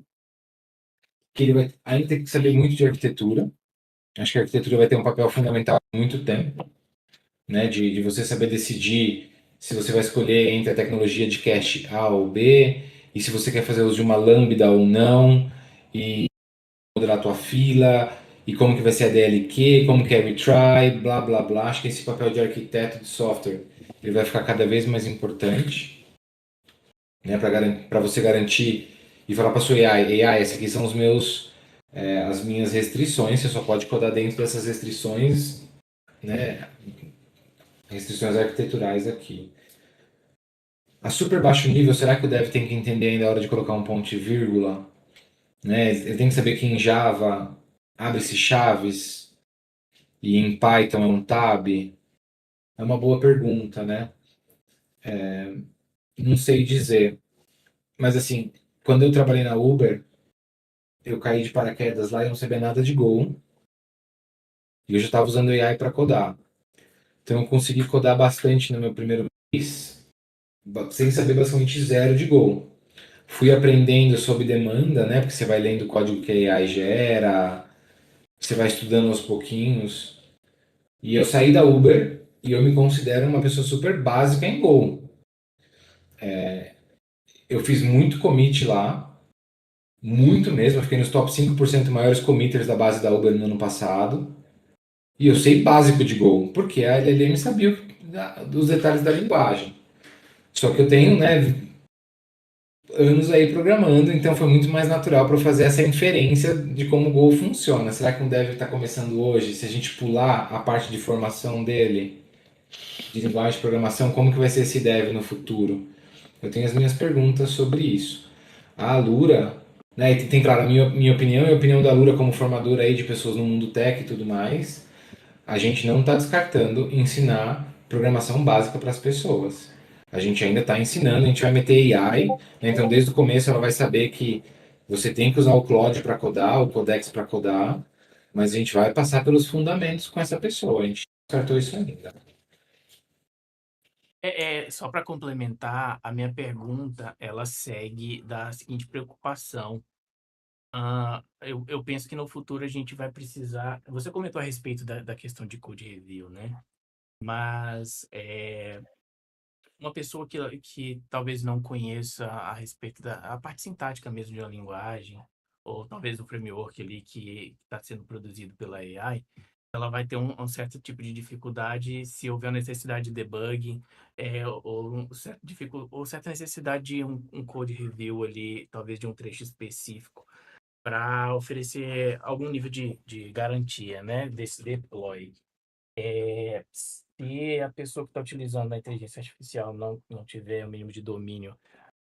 que ele vai ainda ter que saber muito de arquitetura. Acho que a arquitetura vai ter um papel fundamental há muito tempo, né? De você saber decidir se você vai escolher entre a tecnologia de cache A ou B, e se você quer fazer uso de uma lambda ou não, e modelar a tua fila, e como que vai ser a DLQ, como que é retry, blá blá blá. Acho que esse papel de arquiteto de software ele vai ficar cada vez mais importante, né, para você garantir e falar para sua AI, esses aqui são as minhas restrições, você só pode codar dentro dessas restrições, né, restrições arquiteturais aqui. A super baixo nível, será que o dev tem que entender ainda a hora de colocar um ponto e vírgula? Né? Ele tem que saber que em Java abre-se chaves e em Python é um tab? É uma boa pergunta, né? Não sei dizer. Mas assim, quando eu trabalhei na Uber, eu caí de paraquedas lá e não sabia nada de Go. E eu já estava usando AI para codar. Então eu consegui codar bastante no meu primeiro mês, sem saber basicamente zero de Go. Fui aprendendo sob demanda, né? Porque você vai lendo o código que a AI gera, você vai estudando aos pouquinhos. E eu saí da Uber e eu me considero uma pessoa super básica em Go. Eu fiz muito commit lá, muito mesmo. Eu fiquei nos top 5% maiores committers da base da Uber no ano passado. E eu sei básico de Go, porque a LLM sabia dos detalhes da linguagem. Só que eu tenho, né, anos aí programando, então foi muito mais natural para fazer essa inferência de como o Go funciona. Será que um dev está começando hoje? Se a gente pular a parte de formação dele, de linguagem de programação, como que vai ser esse dev no futuro? Eu tenho as minhas perguntas sobre isso. A Alura, né, e tem claro, a minha opinião e a opinião da Alura como formadora aí de pessoas no mundo tech e tudo mais, a gente não está descartando ensinar programação básica para as pessoas. A gente ainda está ensinando, a gente vai meter AI, né? Então desde o começo ela vai saber que você tem que usar o Claude para codar, o Codex para codar, mas a gente vai passar pelos fundamentos com essa pessoa. A gente não descartou isso ainda. Só para complementar, a minha pergunta, ela segue da seguinte preocupação. Eu penso que no futuro a gente vai precisar. Você comentou a respeito da questão de code review, né? Mas uma pessoa que talvez não conheça a respeito da a parte sintática mesmo de uma linguagem, ou talvez do framework ali que está sendo produzido pela AI, ela vai ter um certo tipo de dificuldade se houver necessidade de debug, ou certa necessidade de um code review ali, talvez de um trecho específico, para oferecer algum nível de garantia, né, desse deploy. Se a pessoa que está utilizando a inteligência artificial não tiver o mínimo de domínio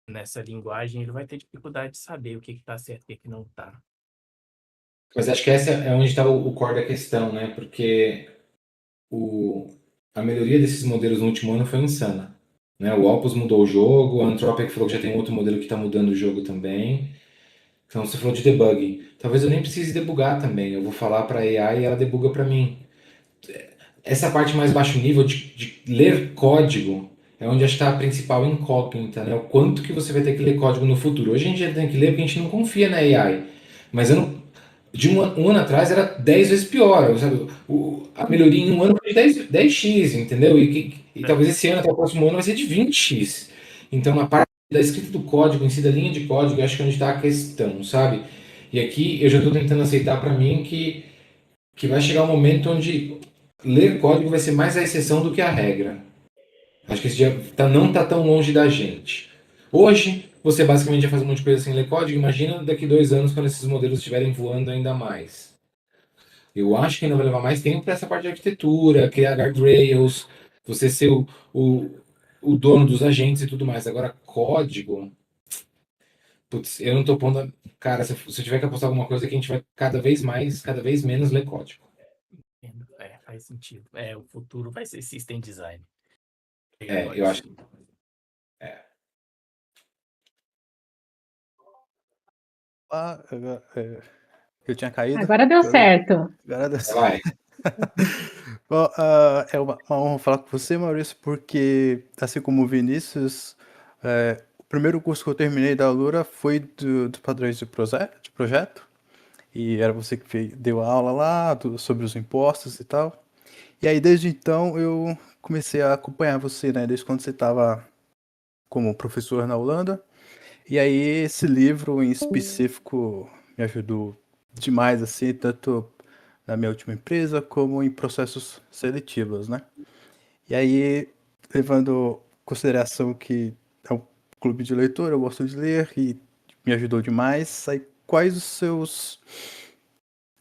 nessa linguagem, ele vai ter dificuldade de saber o que está certo e o que não está. Mas acho que essa é onde está o core da questão, né? Porque a melhoria desses modelos no último ano foi insana, né? O Opus mudou o jogo, a Anthropic falou que já tem outro modelo que está mudando o jogo também. Então você falou de debugging. Talvez eu nem precise debugar também. Eu vou falar para a AI e ela debuga para mim. Essa parte mais baixo nível de ler código é onde está a principal incógnita, né? O quanto que você vai ter que ler código no futuro. Hoje a gente já tem que ler porque a gente não confia na AI. Mas de um ano atrás era 10 vezes pior. Sabe? A melhoria em um ano foi de 10x, entendeu? E talvez esse ano, até o próximo ano, vai ser de 20x. Então, na parte da escrita do código, em si, da linha de código, eu acho que é onde está a questão, sabe? E aqui eu já estou tentando aceitar para mim que vai chegar um momento onde ler código vai ser mais a exceção do que a regra. Acho que esse dia não está tão longe da gente. Hoje, você basicamente já faz um monte de coisa sem ler código. Imagina daqui 2 anos, quando esses modelos estiverem voando ainda mais. Eu acho que ainda vai levar mais tempo para essa parte de arquitetura, criar guardrails, você ser o dono dos agentes e tudo mais. Agora, código... Putz, eu não estou pondo... Cara, se eu tiver que apostar alguma coisa, que a gente vai cada vez menos ler código. Faz sentido. O futuro vai ser system design. Eu acho. Eu tinha caído. Agora deu certo. Agora deu certo. Vai. Bom, é uma honra falar com você, Maurício, porque, assim como o Vinícius, o primeiro curso que eu terminei da Alura foi do padrões de projeto, e era você que deu a aula lá sobre os impostos e tal. E aí, desde então, eu comecei a acompanhar você, né, desde quando você estava como professor na Holanda. E aí, esse livro em específico me ajudou demais, assim, tanto na minha última empresa, como em processos seletivos, né? E aí, levando em consideração que é um clube de leitor, eu gosto de ler e me ajudou demais. Aí, quais os seus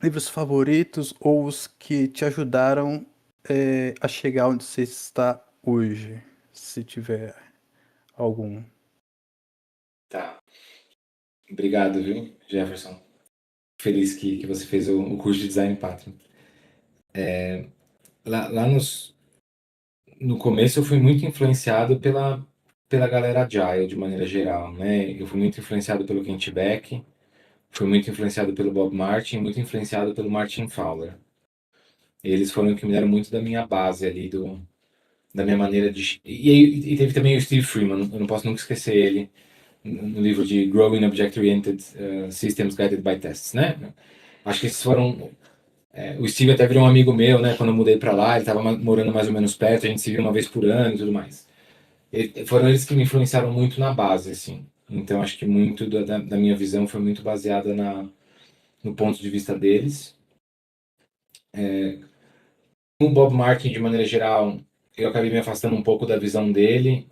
livros favoritos ou os que te ajudaram a chegar onde você está hoje, se tiver algum? Tá. Obrigado, viu, Jefferson? Feliz que você fez o curso de Design Pattern. Lá no começo eu fui muito influenciado pela galera Agile, de maneira geral, né? Eu fui muito influenciado pelo Kent Beck, fui muito influenciado pelo Bob Martin, muito influenciado pelo Martin Fowler. Eles foram que me deram muito da minha base ali, da minha maneira de... E teve também o Steve Freeman, eu não posso nunca esquecer ele, no livro de Growing Object-Oriented Systems Guided by Tests, né? Acho que esses foram... o Steve até virou um amigo meu, né? Quando eu mudei para lá, ele estava morando mais ou menos perto, a gente se via uma vez por ano e tudo mais. Foram eles que me influenciaram muito na base, assim. Então, acho que muito da minha visão foi muito baseada no ponto de vista deles. O Bob Martin, de maneira geral, eu acabei me afastando um pouco da visão dele.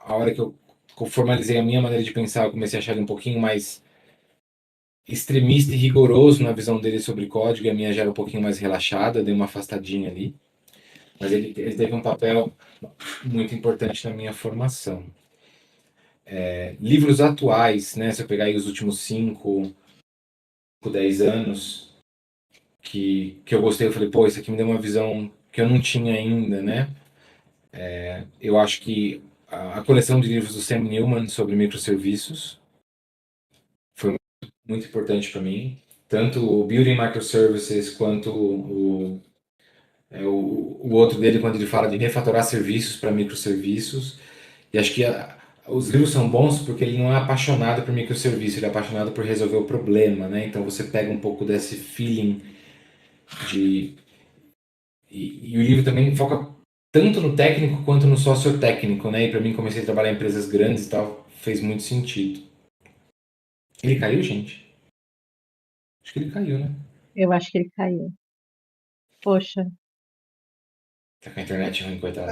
A hora que eu formalizei a minha maneira de pensar, eu comecei a achar ele um pouquinho mais extremista e rigoroso na visão dele sobre código, e a minha já era um pouquinho mais relaxada, dei uma afastadinha ali. Mas ele teve um papel muito importante na minha formação. Livros atuais, né? Se eu pegar aí os últimos 5, 10 anos, que eu gostei, eu falei, pô, isso aqui me deu uma visão que eu não tinha ainda, né? Eu acho que a coleção de livros do Sam Newman sobre microserviços foi muito importante para mim. Tanto o Building Microservices quanto o outro dele, quando ele fala de refatorar serviços para microserviços. E acho que os livros são bons porque ele não é apaixonado por microserviço, ele é apaixonado por resolver o problema, né? Então você pega um pouco desse feeling de... E o livro também foca tanto no técnico quanto no sociotécnico, né? E para mim, comecei a trabalhar em empresas grandes e tal, fez muito sentido. Ele caiu, gente? Acho que ele caiu, né? Eu acho que ele caiu. Poxa, Tá com a internet ruim, coitado.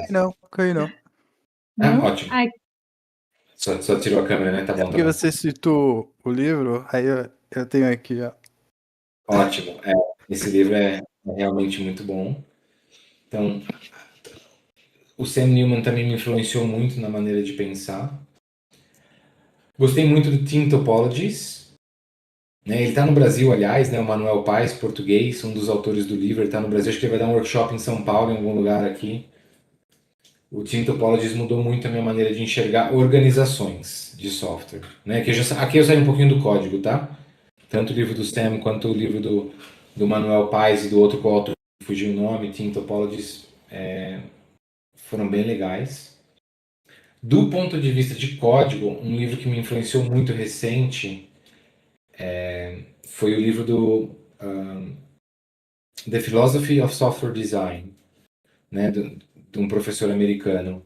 Caiu não. Ah, não? ótimo. Ai, Só tirou a câmera, né? Tá bom, tá Porque bom. você citou o livro, aí eu tenho aqui, ó. Ótimo. Esse livro é realmente muito bom. Então, o Sam Newman também me influenciou muito na maneira de pensar. Gostei muito do Team Topologies. Né? Ele está no Brasil, aliás, né? O Manuel Paes, português, um dos autores do livro, ele está no Brasil. Acho que ele vai dar um workshop em São Paulo, em algum lugar aqui. O Team Topologies mudou muito a minha maneira de enxergar organizações de software. Né? Aqui eu saí um pouquinho do código, tá? Tanto o livro do Sam quanto o livro do Manuel Paes e do outro coautor, fugiu o nome, Team Topologies, foram bem legais. Do ponto de vista de código, um livro que me influenciou muito recente foi o livro do The Philosophy of Software Design, né, de um professor americano.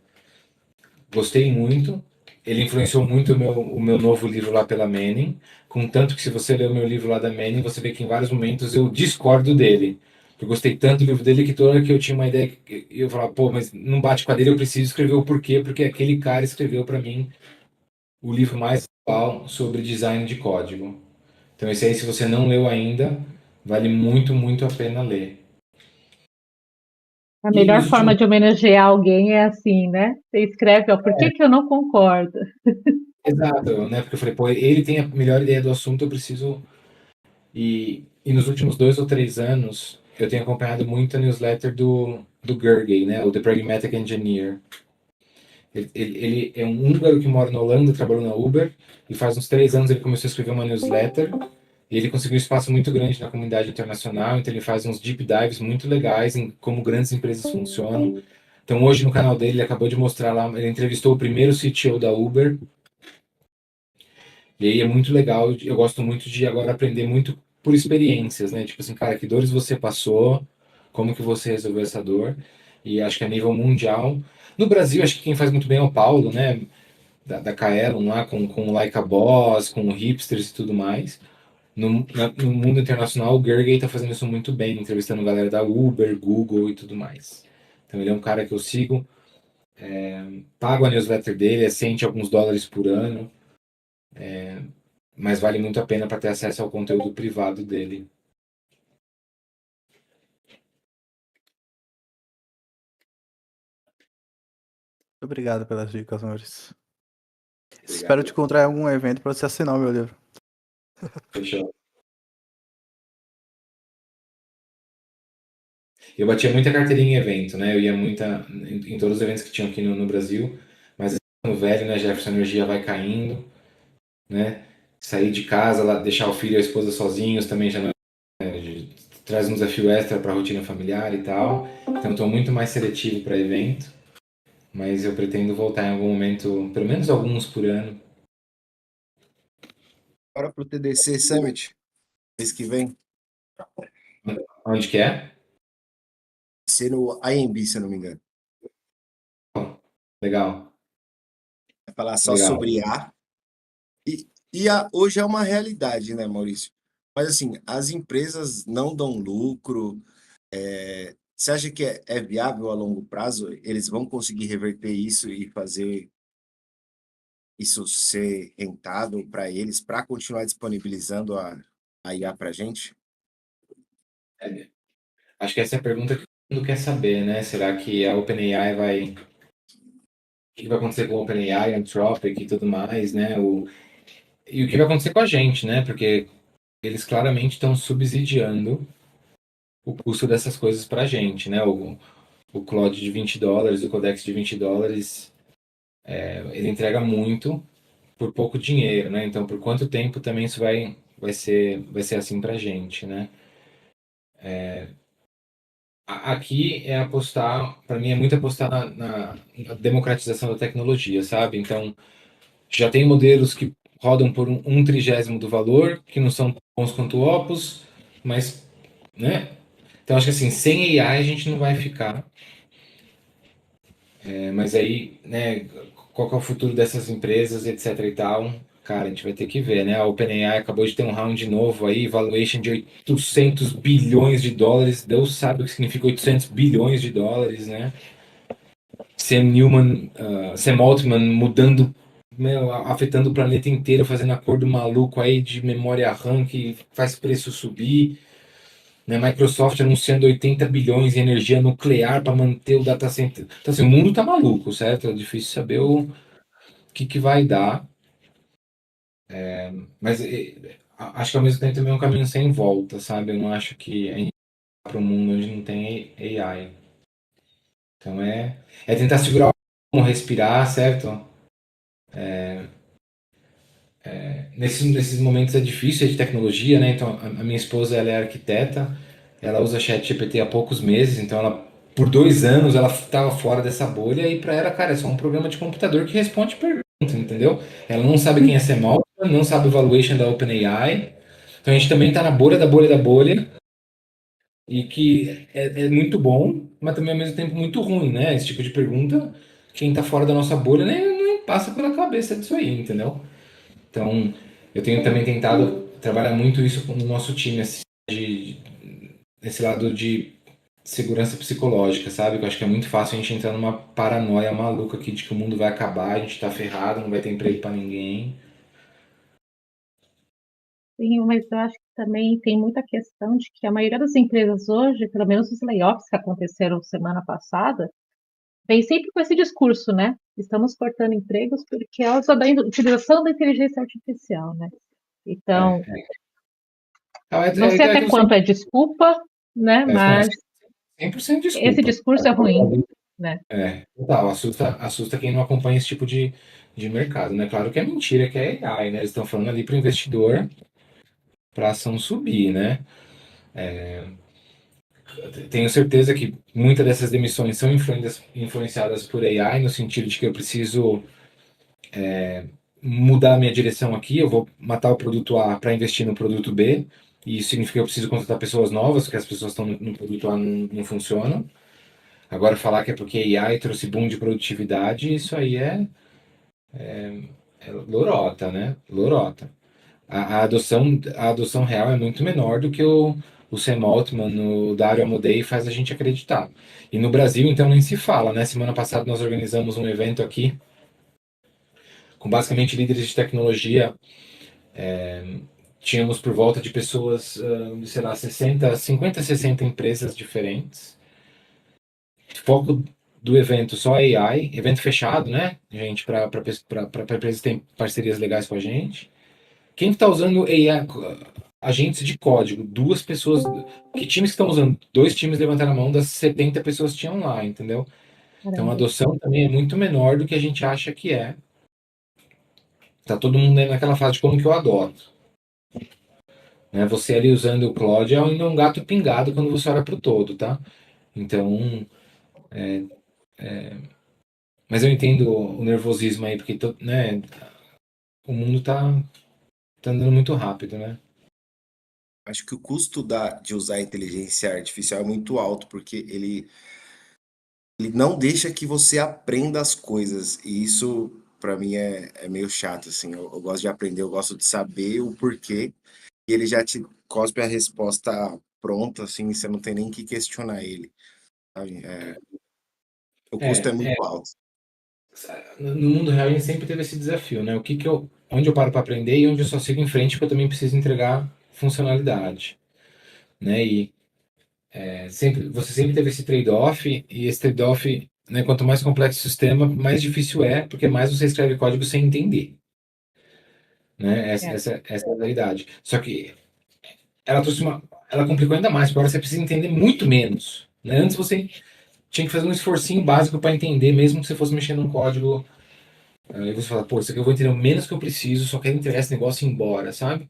Gostei muito. Ele influenciou muito o meu novo livro lá pela Manning, contanto que se você ler o meu livro lá da Manning, você vê que em vários momentos eu discordo dele. Eu gostei tanto do livro dele que toda hora que eu tinha uma ideia, eu falava, pô, mas não bate com a dele, eu preciso escrever o porquê, porque aquele cara escreveu para mim o livro mais atual sobre design de código. Então esse aí, se você não leu ainda, vale muito, muito a pena ler. a E nos melhor forma últimos... de homenagear alguém é assim, né? Você escreve, ó, por que que eu não concordo? Exato, né? Porque eu falei, pô, ele tem a melhor ideia do assunto, eu preciso... E nos últimos 2 ou 3 anos, eu tenho acompanhado muito a newsletter do Gergely, né? O The Pragmatic Engineer. Ele é um húngaro que mora na Holanda, trabalhou na Uber, e faz uns 3 anos ele começou a escrever uma newsletter, e ele conseguiu um espaço muito grande na comunidade internacional, então ele faz uns deep dives muito legais em como grandes empresas funcionam. Então hoje no canal dele ele acabou de mostrar lá, ele entrevistou o primeiro CTO da Uber, e aí é muito legal, eu gosto muito de agora aprender muito por experiências, né? Tipo assim, cara, que dores você passou, como que você resolveu essa dor, e acho que a nível mundial. No Brasil, acho que quem faz muito bem é o Paulo, né? Da Kaelon lá, com o Like a Boss, com o Hipsters e tudo mais. No mundo internacional, o Gergely está fazendo isso muito bem, entrevistando galera da Uber, Google e tudo mais. Então ele é um cara que eu sigo, pago a newsletter dele, é cento alguns dólares por ano, mas vale muito a pena para ter acesso ao conteúdo privado dele. Obrigado pelas dicas, Maurício. Obrigado. Espero te encontrar em algum evento para você assinar o meu livro. Fechou. Eu batia muita carteirinha em evento, né? Eu ia em todos os eventos que tinham aqui no Brasil, mas no velho, né, Jefferson, a energia vai caindo, né? Sair de casa, lá, deixar o filho e a esposa sozinhos também já não traz um desafio extra para a rotina familiar e tal. Então estou muito mais seletivo para evento, mas eu pretendo voltar em algum momento, pelo menos alguns por ano. Bora pro TDC Summit, mês que vem. Onde que é? Ser no IMB, se eu não me engano. Legal. Vai falar só Legal. sobre IA. E IA hoje é uma realidade, né, Maurício? Mas assim, as empresas não dão lucro. Você acha que é viável a longo prazo? Eles vão conseguir reverter isso e fazer isso ser rentável para eles, para continuar disponibilizando a IA para a gente? Acho que essa é a pergunta que todo mundo quer saber, né? Será que a OpenAI vai... O que vai acontecer com a OpenAI, Anthropic e tudo mais, né? E o que vai acontecer com a gente, né? Porque eles claramente estão subsidiando o custo dessas coisas para a gente, né? O Claude de $20, o Codex de $20, ele entrega muito por pouco dinheiro, né? Então, por quanto tempo também isso vai ser assim para a gente, né? Aqui é apostar, para mim é muito apostar na democratização da tecnologia, sabe? Então, Já tem modelos que rodam por um trigésimo do valor, que não são tão bons quanto o Opus, mas, né? Então, acho que assim, sem AI a gente não vai ficar. Mas aí, né, qual que é o futuro dessas empresas, etc e tal? Cara, a gente vai ter que ver, né? A OpenAI acabou de ter um round novo aí, valuation de 800 bilhões de dólares. Deus sabe o que significa 800 bilhões de dólares, né? Sam Altman mudando, meu, afetando o planeta inteiro, fazendo acordo maluco aí de memória RAM que faz preço subir, né? Microsoft anunciando 80 bilhões em energia nuclear para manter o data center. Então, assim, o mundo tá maluco, certo? É difícil saber o que vai dar, mas acho que ao mesmo tempo também é um caminho sem volta, sabe? Eu não acho que a gente vai para um mundo onde não tem AI. Então é tentar segurar como respirar, certo? Nesses momentos é difícil de tecnologia, né? Então, a minha esposa, ela é arquiteta, ela usa ChatGPT há poucos meses, então ela, por 2 anos, ela estava fora dessa bolha e para ela, cara, é só um programa de computador que responde perguntas, entendeu? Ela não sabe quem é Sam Altman, não sabe o valuation da OpenAI, então a gente também está na bolha da bolha da bolha e que é muito bom, mas também ao mesmo tempo muito ruim, né? Esse tipo de pergunta, quem está fora da nossa bolha nem passa pela cabeça disso aí, entendeu? Então, eu tenho também tentado trabalhar muito isso no nosso time, assim, esse lado de segurança psicológica, sabe? Que eu acho que é muito fácil a gente entrar numa paranoia maluca aqui de que o mundo vai acabar, a gente tá ferrado, não vai ter emprego para ninguém. Sim, mas eu acho que também tem muita questão de que a maioria das empresas hoje, pelo menos os layoffs que aconteceram semana passada, vem sempre com esse discurso, né? Estamos cortando empregos porque é a utilização da inteligência artificial, né? Então, É, é. não sei até Aquilo quanto é desculpa, né? não, Mas 100% esse desculpa. discurso é ruim, né? Total, assusta quem não acompanha esse tipo de mercado, né? Claro que é mentira, que é AI, né? Eles estão falando ali para o investidor, para a ação subir, né? Tenho certeza que muitas dessas demissões são influenciadas por AI, no sentido de que eu preciso mudar a minha direção aqui, eu vou matar o produto A para investir no produto B, e isso significa que eu preciso contratar pessoas novas, porque as pessoas que estão no produto A não funcionam. Agora, falar que é porque AI trouxe boom de produtividade, isso aí é lorota, né? Lorota. A adoção real é muito menor do que o Sam Altman, o Dario Amodei faz a gente acreditar. E no Brasil, então, nem se fala, né? Semana passada nós organizamos um evento aqui com basicamente líderes de tecnologia. Tínhamos por volta de pessoas, sei lá, 50, 60 empresas diferentes. Foco do evento só AI, evento fechado, né, gente, para empresas que têm parcerias legais com a gente. Quem está usando AI, agentes de código? Duas pessoas. Que times que estão usando? Dois times levantaram a mão das 70 pessoas que tinham lá, entendeu? Então a Caramba. adoção também é muito menor do que a gente acha que é. Tá todo mundo aí naquela fase de como que eu adoto. Né? Você ali usando o Claude é ainda um gato pingado quando você olha para o todo, tá? Então, mas eu entendo o nervosismo aí, porque né, o mundo tá andando muito rápido, né? Acho que o custo de usar a inteligência artificial é muito alto, porque ele não deixa que você aprenda as coisas. E isso, para mim, é meio chato, assim. Eu gosto de aprender, eu gosto de saber o porquê. E ele já te cospe a resposta pronta, assim, você não tem nem que questionar ele, sabe? O custo é É, muito alto. no mundo real a gente sempre teve esse desafio, né? Onde eu paro para aprender e onde eu só sigo em frente porque eu também preciso entregar funcionalidade, né? E você sempre teve esse trade-off e esse trade-off, né? Quanto mais complexo o sistema, mais difícil é, porque mais você escreve código sem entender, né? Essa, É. essa, essa é a realidade. Só que ela complicou ainda mais, porque agora você precisa entender muito menos, né? Antes você tinha que fazer um esforcinho básico para entender, mesmo que você fosse mexer num código. Aí você fala, pô, isso aqui eu vou entender o menos que eu preciso, só quero entregar esse negócio e ir embora, sabe?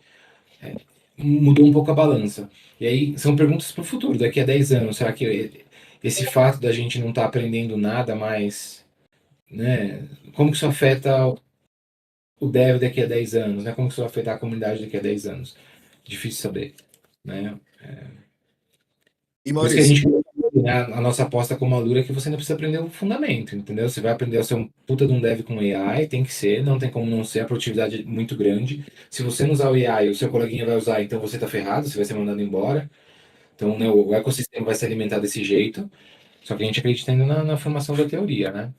Mudou um pouco a balança. E aí são perguntas para o futuro, daqui a 10 anos, será que esse fato da gente não estar aprendendo nada mais, né? Como que isso afeta o dev daqui a 10 anos, né? Como que isso vai afetar a comunidade daqui a 10 anos? Difícil saber, né? E Por isso que a Maurício, gente, né, a nossa aposta como Alura é que você ainda precisa aprender o fundamento, entendeu? Você vai aprender a ser um puta de um dev com AI, tem que ser, não tem como não ser, a produtividade é muito grande. Se você não usar o AI, o seu coleguinha vai usar, então você tá ferrado, você vai ser mandado embora. Então, né, o ecossistema vai se alimentar desse jeito, só que a gente acredita ainda na formação da teoria, né?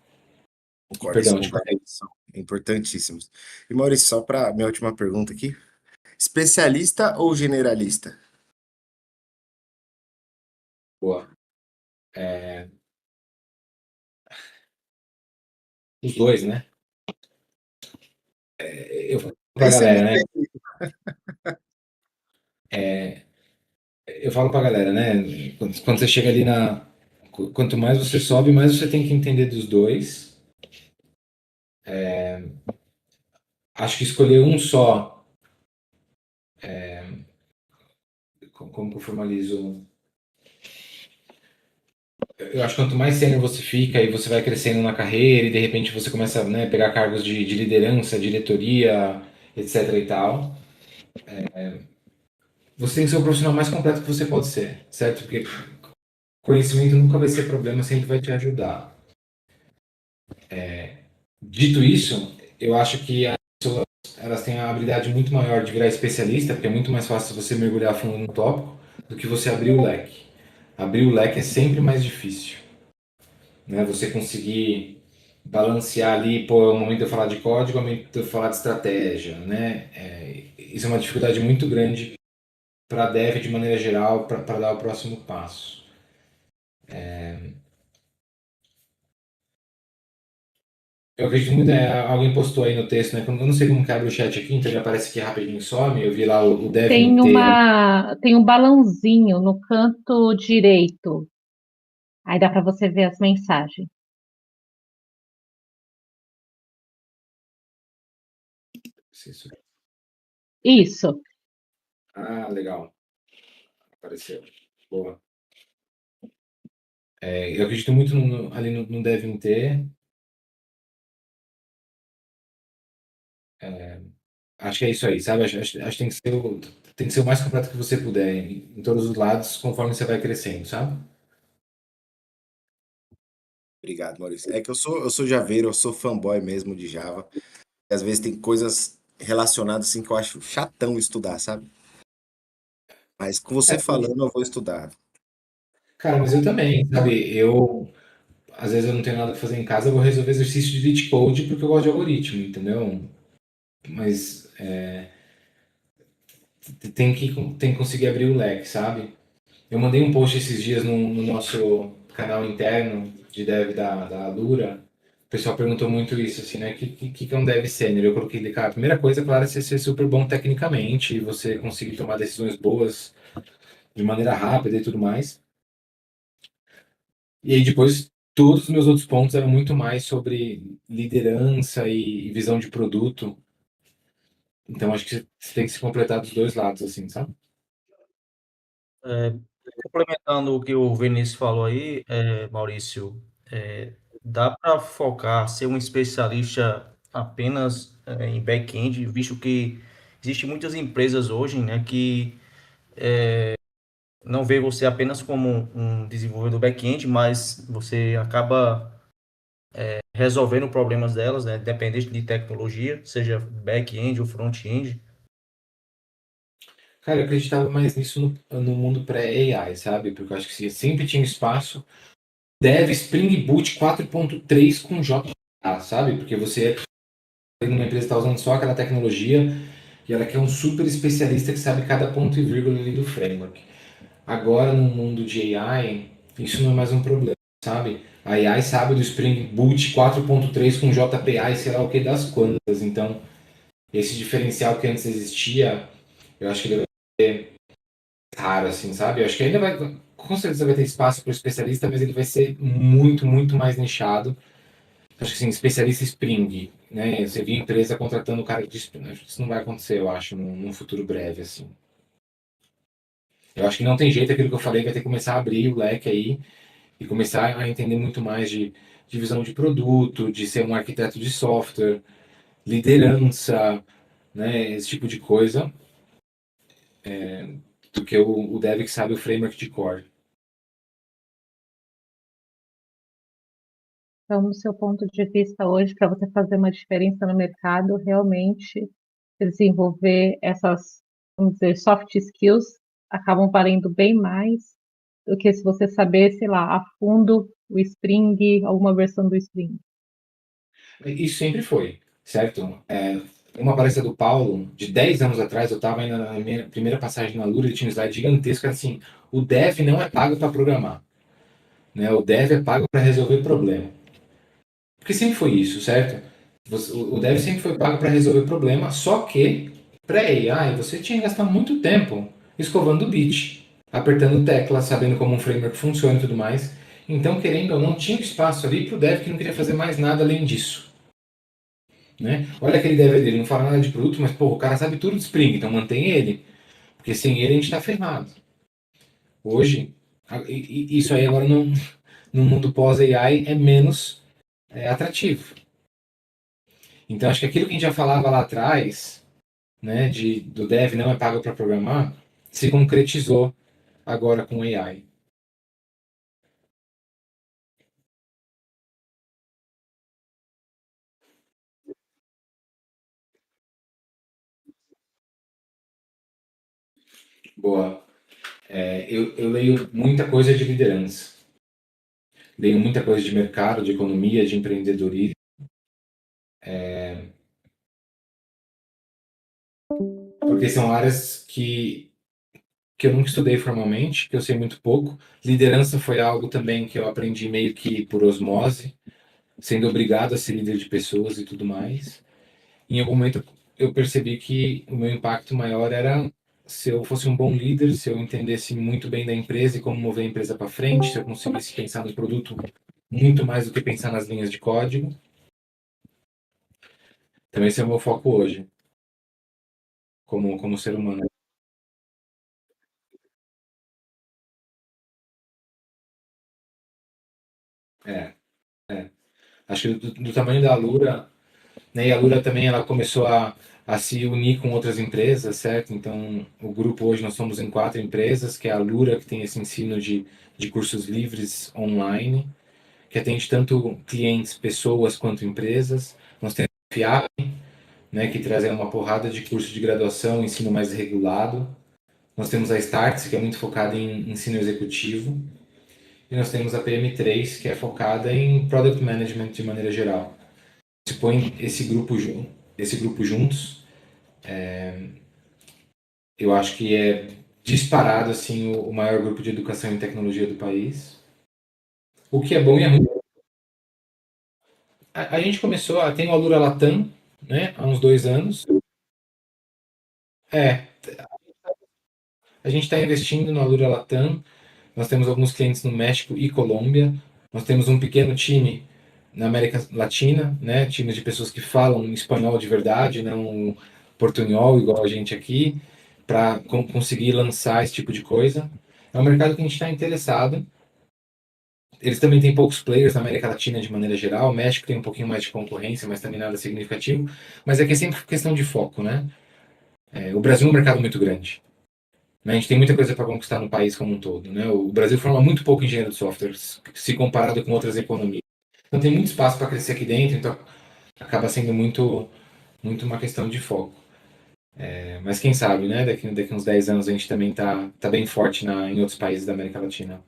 concordo, esses Perdão, te cortei. fundamentos são importantíssimos. E Maurício, só para minha última pergunta aqui. Especialista ou generalista? Boa. Os dois, né? Eu falo pra Aí você me galera, né? entende. Eu falo pra galera, né? Quando você chega ali na. Quanto mais você sobe, mais você tem que entender dos dois. Acho que escolher um só. Como que eu formalizo? Eu acho que quanto mais sênior você fica e você vai crescendo na carreira e de repente você começa, né, a pegar cargos de liderança, diretoria, etc e tal, você tem que ser o profissional mais completo que você pode ser, certo? Porque conhecimento nunca vai ser problema, sempre vai te ajudar. Dito isso, eu acho que elas têm a habilidade muito maior de virar especialista, porque é muito mais fácil você mergulhar fundo no tópico do que você abrir o leque. Abrir o leque é sempre mais difícil, né? Você conseguir balancear ali, pô, é o momento de eu falar de código, é o momento de eu falar de estratégia, né? Isso é uma dificuldade muito grande para dev de maneira geral, para dar o próximo passo. Eu acredito muito, alguém postou aí no texto, né? Eu não sei como que abre o chat aqui, então ele aparece aqui rapidinho e some. Eu vi lá o dev Tem inteiro. tem um balãozinho no canto direito. Aí dá para você ver as mensagens. Isso. Ah, legal. Apareceu. Boa. Eu acredito muito ali no Devin ter. Acho que é isso aí, sabe? Acho que tem que ser o mais completo que você puder, em todos os lados, conforme você vai crescendo, sabe? Obrigado, Maurício. É que eu sou javeiro, eu sou fanboy mesmo de Java. E às vezes tem coisas relacionadas assim que eu acho chatão estudar, sabe? Mas com você falando, eu vou estudar. Cara, mas eu também, sabe? Às vezes eu não tenho nada pra fazer em casa, eu vou resolver exercício de cheat code porque eu gosto de algoritmo, entendeu? Mas tem que conseguir abrir o leque, sabe? Eu mandei um post esses dias no nosso canal interno de dev da Alura. O pessoal perguntou muito isso, assim, né? O que é um dev sênior? Eu coloquei, cara, a primeira coisa, claro, é você ser super bom tecnicamente e você conseguir tomar decisões boas de maneira rápida e tudo mais. E aí depois, todos os meus outros pontos eram muito mais sobre liderança e visão de produto. Então, acho que você tem que se completar dos dois lados, assim, sabe? É, complementando o que o Vinícius falou aí, Maurício, dá para focar, ser um especialista apenas em back-end, visto que existem muitas empresas hoje, né, que não vê você apenas como um desenvolvedor back-end, mas você acaba resolvendo problemas delas, né, independente de tecnologia, seja back-end ou front-end. Cara, eu acreditava mais nisso no mundo pré-AI, sabe? Porque eu acho que sempre tinha espaço. Dev Spring Boot 4.3 com JA, sabe? Porque você, numa empresa, está usando só aquela tecnologia e ela quer um super especialista que sabe cada ponto e vírgula ali do framework. Agora, no mundo de AI, isso não é mais um problema, sabe? A AI sabe do Spring Boot 4.3 com JPA e sei lá o que das quantas. Então, esse diferencial que antes existia, eu acho que ele vai ser raro, assim, sabe? Eu acho que ainda vai, com certeza vai ter espaço para o especialista, mas ele vai ser muito, muito mais nichado. Acho que assim, especialista Spring, né? Você via empresa contratando o cara de Spring. Acho que isso não vai acontecer, eu acho, num futuro breve, assim. Eu acho que não tem jeito, aquilo que eu falei, vai ter que começar a abrir o leque aí e começar a entender muito mais de visão de produto, de ser um arquiteto de software, liderança, né, esse tipo de coisa, do que o dev que sabe o framework de core. Então, do seu ponto de vista hoje, para você fazer uma diferença no mercado, realmente desenvolver essas, vamos dizer, soft skills acabam valendo bem mais do que se você saber, sei lá, a fundo o Spring, alguma versão do Spring. Isso sempre foi, certo? Uma palestra do Paulo, de 10 anos atrás, eu estava ainda na minha primeira passagem na Lura, ele tinha um slide gigantesco, assim, o dev não é pago para programar, né? O dev é pago para resolver problema. Porque sempre foi isso, certo? O dev sempre foi pago para resolver problema, só que para AI você tinha que gastar muito tempo escovando o bit, apertando tecla, sabendo como um framework funciona e tudo mais. Então, querendo ou não, tinha espaço ali para o dev que não queria fazer mais nada além disso. Né? Olha aquele dev dele, não fala nada de produto, mas pô, o cara sabe tudo de Spring, então mantém ele. Porque sem ele a gente está ferrado. Hoje, isso aí agora no mundo pós-AI é menos atrativo. Então acho que aquilo que a gente já falava lá atrás, né, do dev não é pago para programar, se concretizou agora com AI. Boa. Eu leio muita coisa de liderança. Leio muita coisa de mercado, de economia, de empreendedorismo. Porque são áreas que eu nunca estudei formalmente, que eu sei muito pouco. Liderança foi algo também que eu aprendi meio que por osmose, sendo obrigado a ser líder de pessoas e tudo mais. Em algum momento eu percebi que o meu impacto maior era se eu fosse um bom líder, se eu entendesse muito bem da empresa e como mover a empresa para frente, se eu conseguisse pensar no produto muito mais do que pensar nas linhas de código. Então esse é o meu foco hoje, como ser humano. É, é. Acho que do tamanho da Alura, né, e a Lura também ela começou a se unir com outras empresas, certo? Então, o grupo hoje nós somos em 4 empresas, que é a Lura, que tem esse ensino de cursos livres online, que atende tanto clientes, pessoas, quanto empresas. Nós temos a FIAP, né, que traz aí uma porrada de curso de graduação, ensino mais regulado. Nós temos a Starts, que é muito focada em ensino executivo. E nós temos a PM3, que é focada em Product Management de maneira geral. Se põe esse grupo juntos, eu acho que é disparado assim o maior grupo de educação em tecnologia do país. O que é bom e é ruim. A gente começou, tem o Alura Latam, né, há uns 2 anos. É, a gente está investindo no Alura Latam. Nós temos alguns clientes no México e Colômbia. Nós temos um pequeno time na América Latina, né, times de pessoas que falam espanhol de verdade, não portunhol igual a gente aqui, para conseguir lançar esse tipo de coisa. É um mercado que a gente está interessado. Eles também têm poucos players na América Latina de maneira geral. O México tem um pouquinho mais de concorrência, mas também nada significativo. Mas é que é sempre questão de foco, né? O Brasil é um mercado muito grande. Né? A gente tem muita coisa para conquistar no país como um todo. Né? O Brasil forma muito pouco engenheiro de software, se comparado com outras economias. Então tem muito espaço para crescer aqui dentro, então acaba sendo muito uma questão de foco. Mas quem sabe, né? Daqui uns 10 anos a gente também tá bem forte em outros países da América Latina.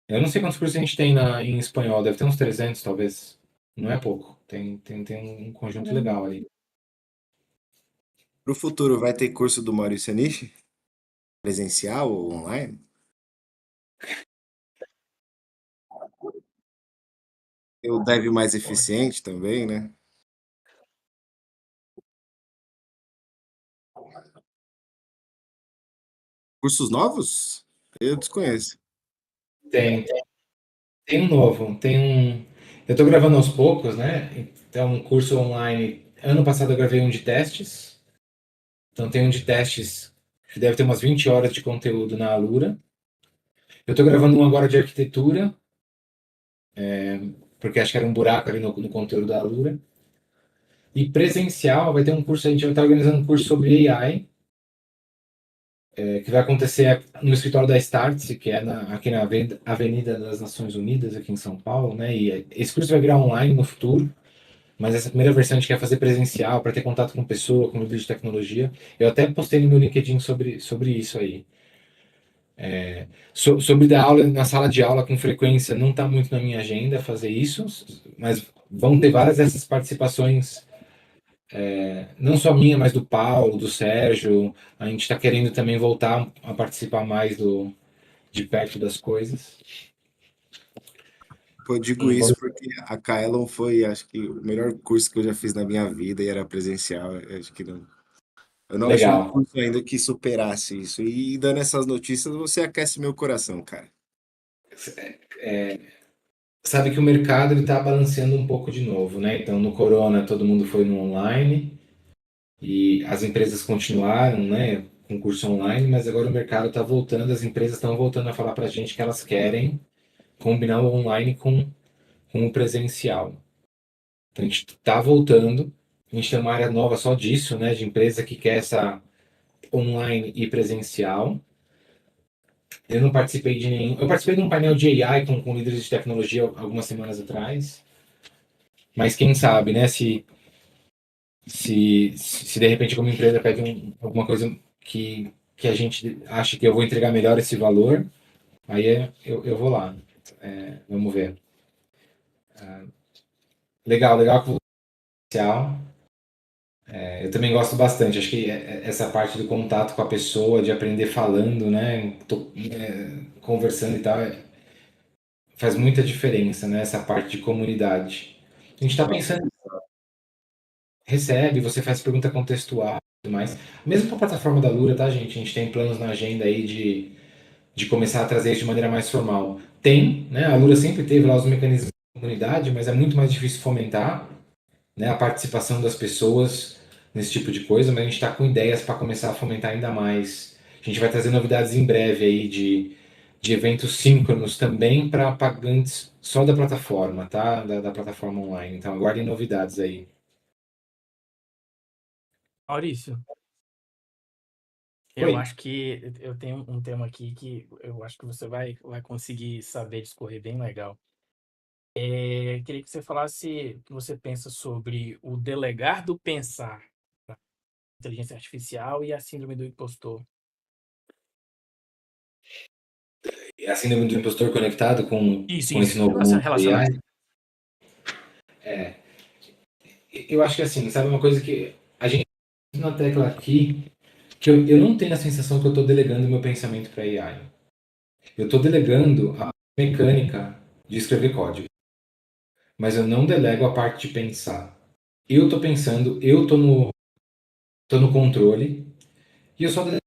Eu não sei quantos cursos a gente tem em espanhol, deve ter uns 300 talvez. Não é pouco, tem um conjunto legal aí. Para o futuro, vai ter curso do Maurício Nishi? Presencial ou online? Tem o Dev mais eficiente também, né? Cursos novos? Eu desconheço. Tem um novo, eu tô gravando aos poucos, né? Então, um curso online. Ano passado eu gravei um de testes. Então tem um de testes que deve ter umas 20 horas de conteúdo na Alura. Eu tô gravando um agora de arquitetura. porque acho que era um buraco ali no conteúdo da Alura. E presencial vai ter um curso, a gente vai estar organizando um curso sobre AI, que vai acontecer no escritório da Startse, que é aqui na Avenida das Nações Unidas, aqui em São Paulo, né? E esse curso vai virar online no futuro, mas essa primeira versão a gente quer fazer presencial, para ter contato com pessoa, com líder de tecnologia. Eu até postei no meu LinkedIn sobre isso aí. Sobre dar aula na sala de aula com frequência, não está muito na minha agenda fazer isso, mas vão ter várias dessas participações, não só minha, mas do Paulo, do Sérgio. A gente está querendo também voltar a participar mais de perto das coisas. Pô, eu digo isso porque a Kaelon foi, acho que, o melhor curso que eu já fiz na minha vida e era presencial. Eu acho que não, eu não achei um Legal. curso ainda que superasse isso. E dando essas notícias, você aquece meu coração, cara. Sabe que o mercado está balanceando um pouco de novo, né? Então, no Corona, todo mundo foi no online e as empresas continuaram, né, com curso online, mas agora o mercado está voltando, as empresas estão voltando a falar para a gente que elas querem combinar o online com o presencial. Então, a gente está voltando, a gente tem uma área nova só disso, né, de empresa que quer essa online e presencial. Eu não participei de nenhum. Eu participei de um painel de AI com líderes de tecnologia algumas semanas atrás, mas quem sabe, né, se de repente alguma empresa pede alguma coisa que a gente acha que eu vou entregar melhor esse valor, aí eu vou lá. Vamos ver. Legal que o potencial. Eu também gosto bastante. Acho que essa parte do contato com a pessoa, de aprender falando, né? Conversando e tal, faz muita diferença, né? Essa parte de comunidade. A gente está pensando, recebe, você faz pergunta contextual e tudo mais. Mesmo para a plataforma da Lura, tá, gente? A gente tem planos na agenda aí de começar a trazer isso de maneira mais formal. Tem, né? A Lura sempre teve lá os mecanismos de comunidade, mas é muito mais difícil fomentar, né, a participação das pessoas nesse tipo de coisa, mas a gente está com ideias para começar a fomentar ainda mais. A gente vai trazer novidades em breve aí de eventos síncronos também para pagantes só da plataforma, tá? Da plataforma online. Então aguardem novidades aí. Maurício, eu Oi. acho que eu tenho um tema aqui que eu acho que você vai conseguir saber discorrer bem legal. Queria que você falasse o que você pensa sobre o delegar do pensar, tá? Inteligência artificial e a síndrome do impostor. A síndrome do impostor conectado com esse Isso. novo mundo de Relacionado. AI. Eu acho que assim, sabe uma coisa que a gente na tecla aqui, que eu não tenho a sensação que eu estou delegando meu pensamento para AI. Eu estou delegando a mecânica de escrever código, mas eu não delego a parte de pensar. Eu estou pensando, eu tô no controle e eu só delego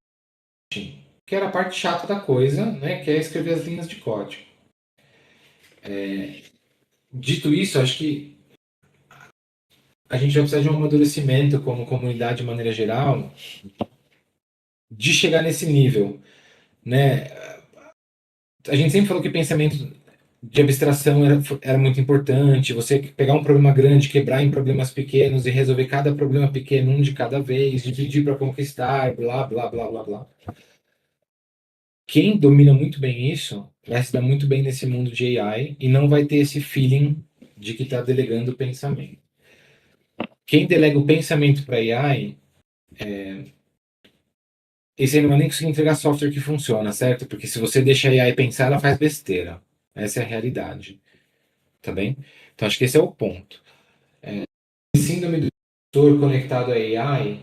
que era a parte chata da coisa, né, que é escrever as linhas de código. Dito isso, acho que a gente vai precisar de um amadurecimento como comunidade de maneira geral, de chegar nesse nível, né? A gente sempre falou que pensamento de abstração era muito importante, você pegar um problema grande, quebrar em problemas pequenos e resolver cada problema pequeno, um de cada vez, dividir para conquistar, blá, blá, blá, blá, blá. Quem domina muito bem isso vai se dar muito bem nesse mundo de AI e não vai ter esse feeling de que está delegando o pensamento. Quem delega o pensamento para AI, esse aí não vai nem conseguir entregar software que funciona, certo? Porque se você deixa a AI pensar, ela faz besteira. Essa é a realidade. Tá bem? Então acho que esse é o ponto. Síndrome do impostor conectado a AI?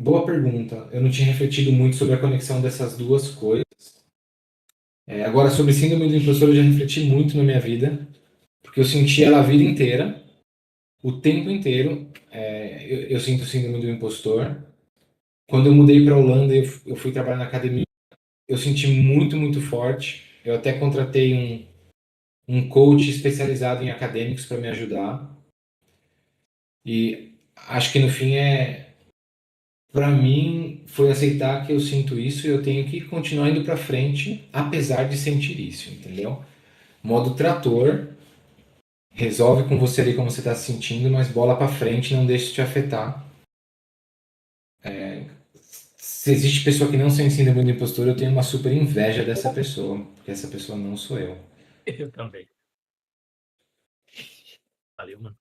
Boa pergunta. Eu não tinha refletido muito sobre a conexão dessas duas coisas. Agora, sobre síndrome do impostor, eu já refleti muito na minha vida, porque eu senti ela a vida inteira, o tempo inteiro. Eu sinto síndrome do impostor. Quando eu mudei para a Holanda, eu fui trabalhar na academia, eu senti muito, muito forte. Eu até contratei um coach especializado em acadêmicos para me ajudar. E acho que no fim para mim, foi aceitar que eu sinto isso e eu tenho que continuar indo para frente, apesar de sentir isso, entendeu? modo trator, resolve com você ali como você está se sentindo, mas bola para frente, não deixe te afetar. Se existe pessoa que não sente síndrome do impostor, eu tenho uma super inveja dessa pessoa, porque essa pessoa não sou eu. Eu também. Valeu, mano.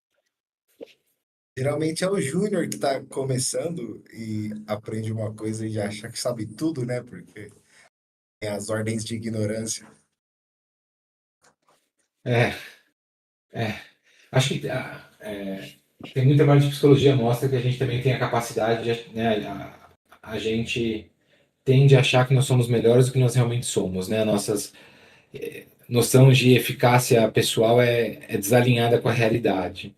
Geralmente é o júnior que tá começando e aprende uma coisa e já acha que sabe tudo, né? Porque tem as ordens de ignorância. É, acho que tem muito trabalho de psicologia mostra que a gente também tem a capacidade, né, a gente tende a achar que nós somos melhores do que nós realmente somos, né? Nossas noção de eficácia pessoal é desalinhada com a realidade,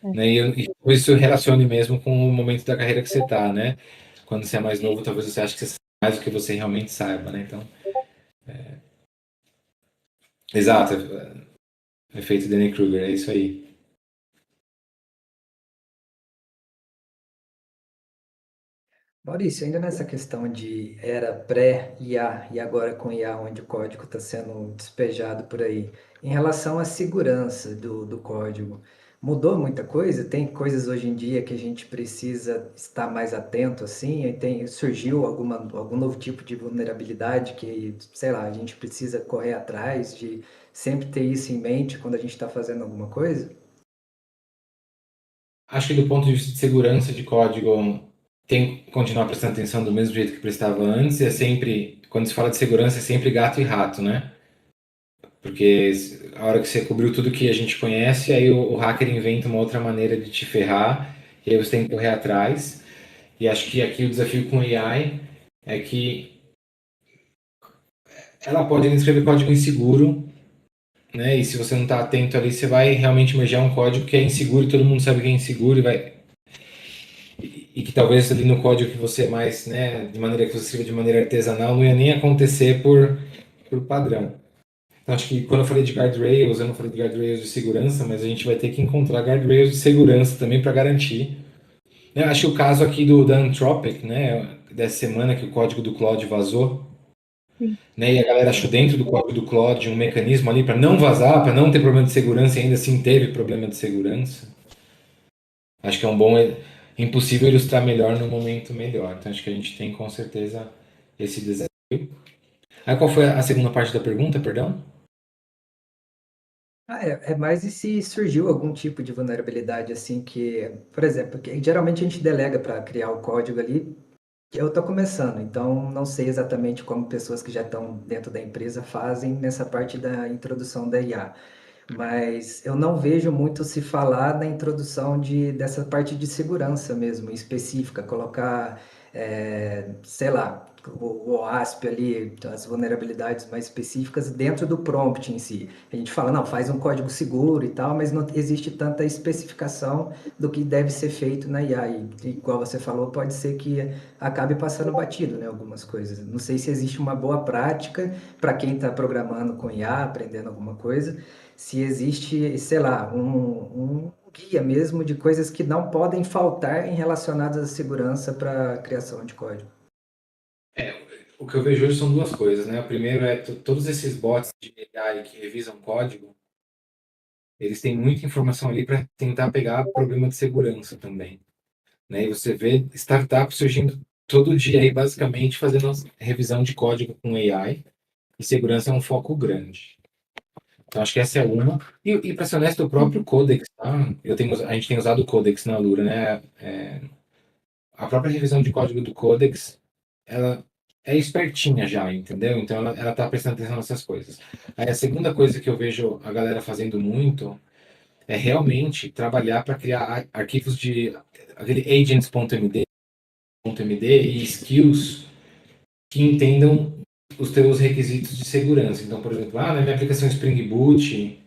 né? E isso relacione mesmo com o momento da carreira que você está, né? Quando você é mais novo, talvez você ache que você sabe mais do que você realmente saiba, né? Então, exato, efeito Dunning-Kruger, é isso aí. Maurício, ainda nessa questão de era pré-IA e agora com IA, onde o código está sendo despejado por aí, em relação à segurança do código, mudou muita coisa? Tem coisas hoje em dia que a gente precisa estar mais atento, assim? E surgiu algum novo tipo de vulnerabilidade que, sei lá, a gente precisa correr atrás de sempre ter isso em mente quando a gente está fazendo alguma coisa? Acho que do ponto de vista de segurança de código, tem que continuar prestando atenção do mesmo jeito que prestava antes. É sempre, quando se fala de segurança, é sempre gato e rato, né? Porque a hora que você cobriu tudo que a gente conhece, aí o hacker inventa uma outra maneira de te ferrar, e aí você tem que correr atrás. E acho que aqui o desafio com AI é que ela pode escrever código inseguro, né? E se você não está atento ali, você vai realmente mergear um código que é inseguro e todo mundo sabe que é inseguro e que talvez ali no código que você mais, né, de maneira que você escreva de maneira artesanal, não ia nem acontecer por padrão. Então, acho que quando eu falei de guardrails, eu não falei de guardrails de segurança, mas a gente vai ter que encontrar guardrails de segurança também para garantir. Eu acho que o caso aqui da Anthropic, né, dessa semana que o código do Claude vazou, Sim. né, e a galera achou dentro do código do Claude um mecanismo ali para não vazar, para não ter problema de segurança, e ainda assim teve problema de segurança. Acho que é impossível ilustrar melhor no momento melhor. Então acho que a gente tem com certeza esse desafio. Aí qual foi a segunda parte da pergunta, perdão? É mais e se surgiu algum tipo de vulnerabilidade assim que, por exemplo, que geralmente a gente delega para criar o código ali. Eu estou começando, então não sei exatamente como pessoas que já estão dentro da empresa fazem nessa parte da introdução da IA. Mas eu não vejo muito se falar na introdução dessa parte de segurança mesmo, específica, colocar, sei lá, o OASP ali, as vulnerabilidades mais específicas dentro do prompt em si. A gente fala, não, faz um código seguro e tal, mas não existe tanta especificação do que deve ser feito na IA. E, igual você falou, pode ser que acabe passando batido, né, algumas coisas. Não sei se existe uma boa prática para quem está programando com IA, aprendendo alguma coisa, se existe, sei lá, um guia mesmo de coisas que não podem faltar em relacionadas à segurança para a criação de código. O que eu vejo hoje são duas coisas, né? O primeiro é todos esses bots de AI que revisam código, eles têm muita informação ali para tentar pegar problema de segurança também, né? E você vê startups surgindo todo dia aí, basicamente, fazendo revisão de código com AI, e segurança é um foco grande. Então, acho que essa é uma. E para ser honesto, o próprio Codex, tá? A gente tem usado o Codex na Lura, né? A própria revisão de código do Codex, ela é espertinha já, entendeu? Então, ela tá prestando atenção nessas coisas. Aí, a segunda coisa que eu vejo a galera fazendo muito é realmente trabalhar para criar arquivos de aquele agents.md e skills que entendam os teus requisitos de segurança. Então, por exemplo, na minha aplicação Spring Boot,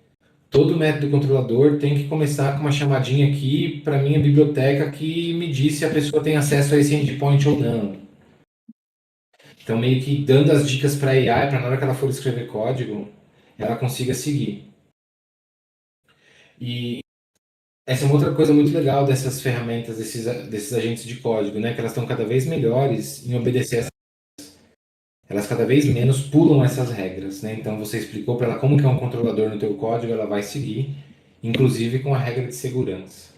todo método controlador tem que começar com uma chamadinha aqui para minha biblioteca que me diz se a pessoa tem acesso a esse endpoint ou não. Então, meio que dando as dicas para a AI, para na hora que ela for escrever código, ela consiga seguir. E essa é uma outra coisa muito legal dessas ferramentas, desses agentes de código, né? Que elas estão cada vez melhores em obedecer. elas cada vez menos pulam essas regras, né? Então você explicou para ela como que é um controlador no teu código, ela vai seguir, inclusive com a regra de segurança.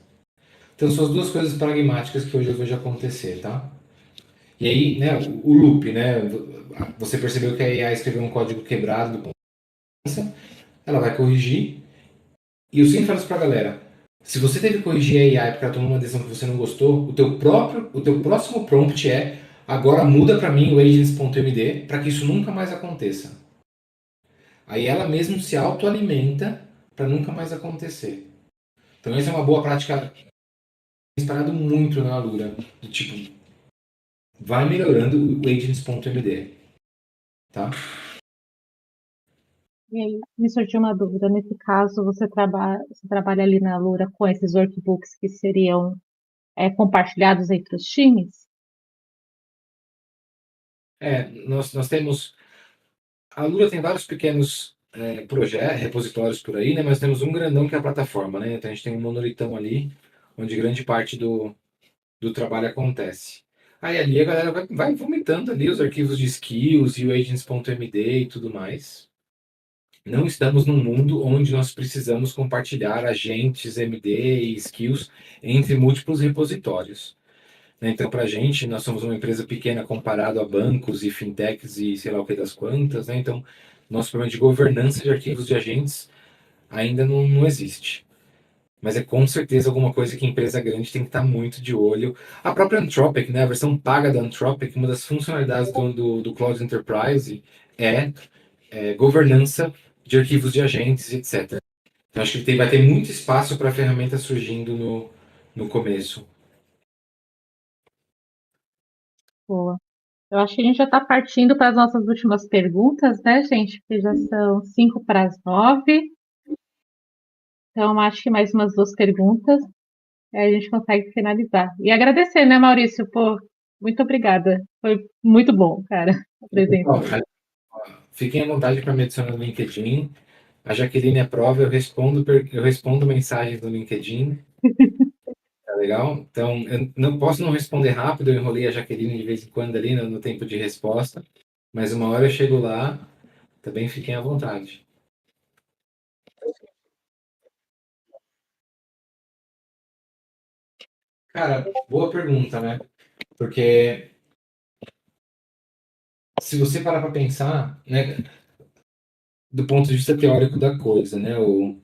Então são as duas coisas pragmáticas que hoje eu vejo acontecer, tá? E aí, né, o loop, né? Você percebeu que a AI escreveu um código quebrado do ela vai corrigir. E eu sempre falo isso pra galera. Se você teve que corrigir a AI porque ela tomou uma decisão que você não gostou, o teu próximo prompt é agora muda para mim o agents.md para que isso nunca mais aconteça. Aí ela mesmo se autoalimenta para nunca mais acontecer. Então essa é uma boa prática. Tem disparado muito na Alura. Do tipo, vai melhorando o agents.md. Tá? E aí, me surgiu uma dúvida. Nesse caso, você trabalha ali na Lura com esses workbooks que seriam compartilhados entre os times? Nós temos. A Alura tem vários pequenos projetos, repositórios por aí, né? Mas temos um grandão que é a plataforma, né? Então a gente tem um monolitão ali, onde grande parte do trabalho acontece. Aí ali a galera vai vomitando ali os arquivos de skills e o agents.md e tudo mais. Não estamos num mundo onde nós precisamos compartilhar agentes, MD e skills entre múltiplos repositórios, né? Então, para a gente, nós somos uma empresa pequena comparado a bancos e fintechs e sei lá o que das quantas, né? Então, nosso problema de governança de arquivos de agentes ainda não existe. Mas é com certeza alguma coisa que a empresa grande tem que estar muito de olho. A própria Anthropic, né, a versão paga da Anthropic, uma das funcionalidades do Cloud Enterprise é governança de arquivos de agentes, etc. Então acho que vai ter muito espaço para a ferramenta surgindo no começo. Boa. Eu acho que a gente já está partindo para as nossas últimas perguntas, né, gente? Porque já são 8:55. Então, acho que mais umas duas perguntas, aí a gente consegue finalizar. E agradecer, né, Maurício? Pô, muito obrigada. Foi muito bom, cara, apresentar. Fiquem à vontade para me adicionar no LinkedIn. A Jaqueline aprova, eu respondo mensagens no LinkedIn. Tá legal? Então, eu não posso não responder rápido, eu enrolei a Jaqueline de vez em quando ali no tempo de resposta, mas uma hora eu chego lá, também fiquem à vontade. Cara, boa pergunta, né? Porque se você parar para pensar, né, do ponto de vista teórico da coisa, né, o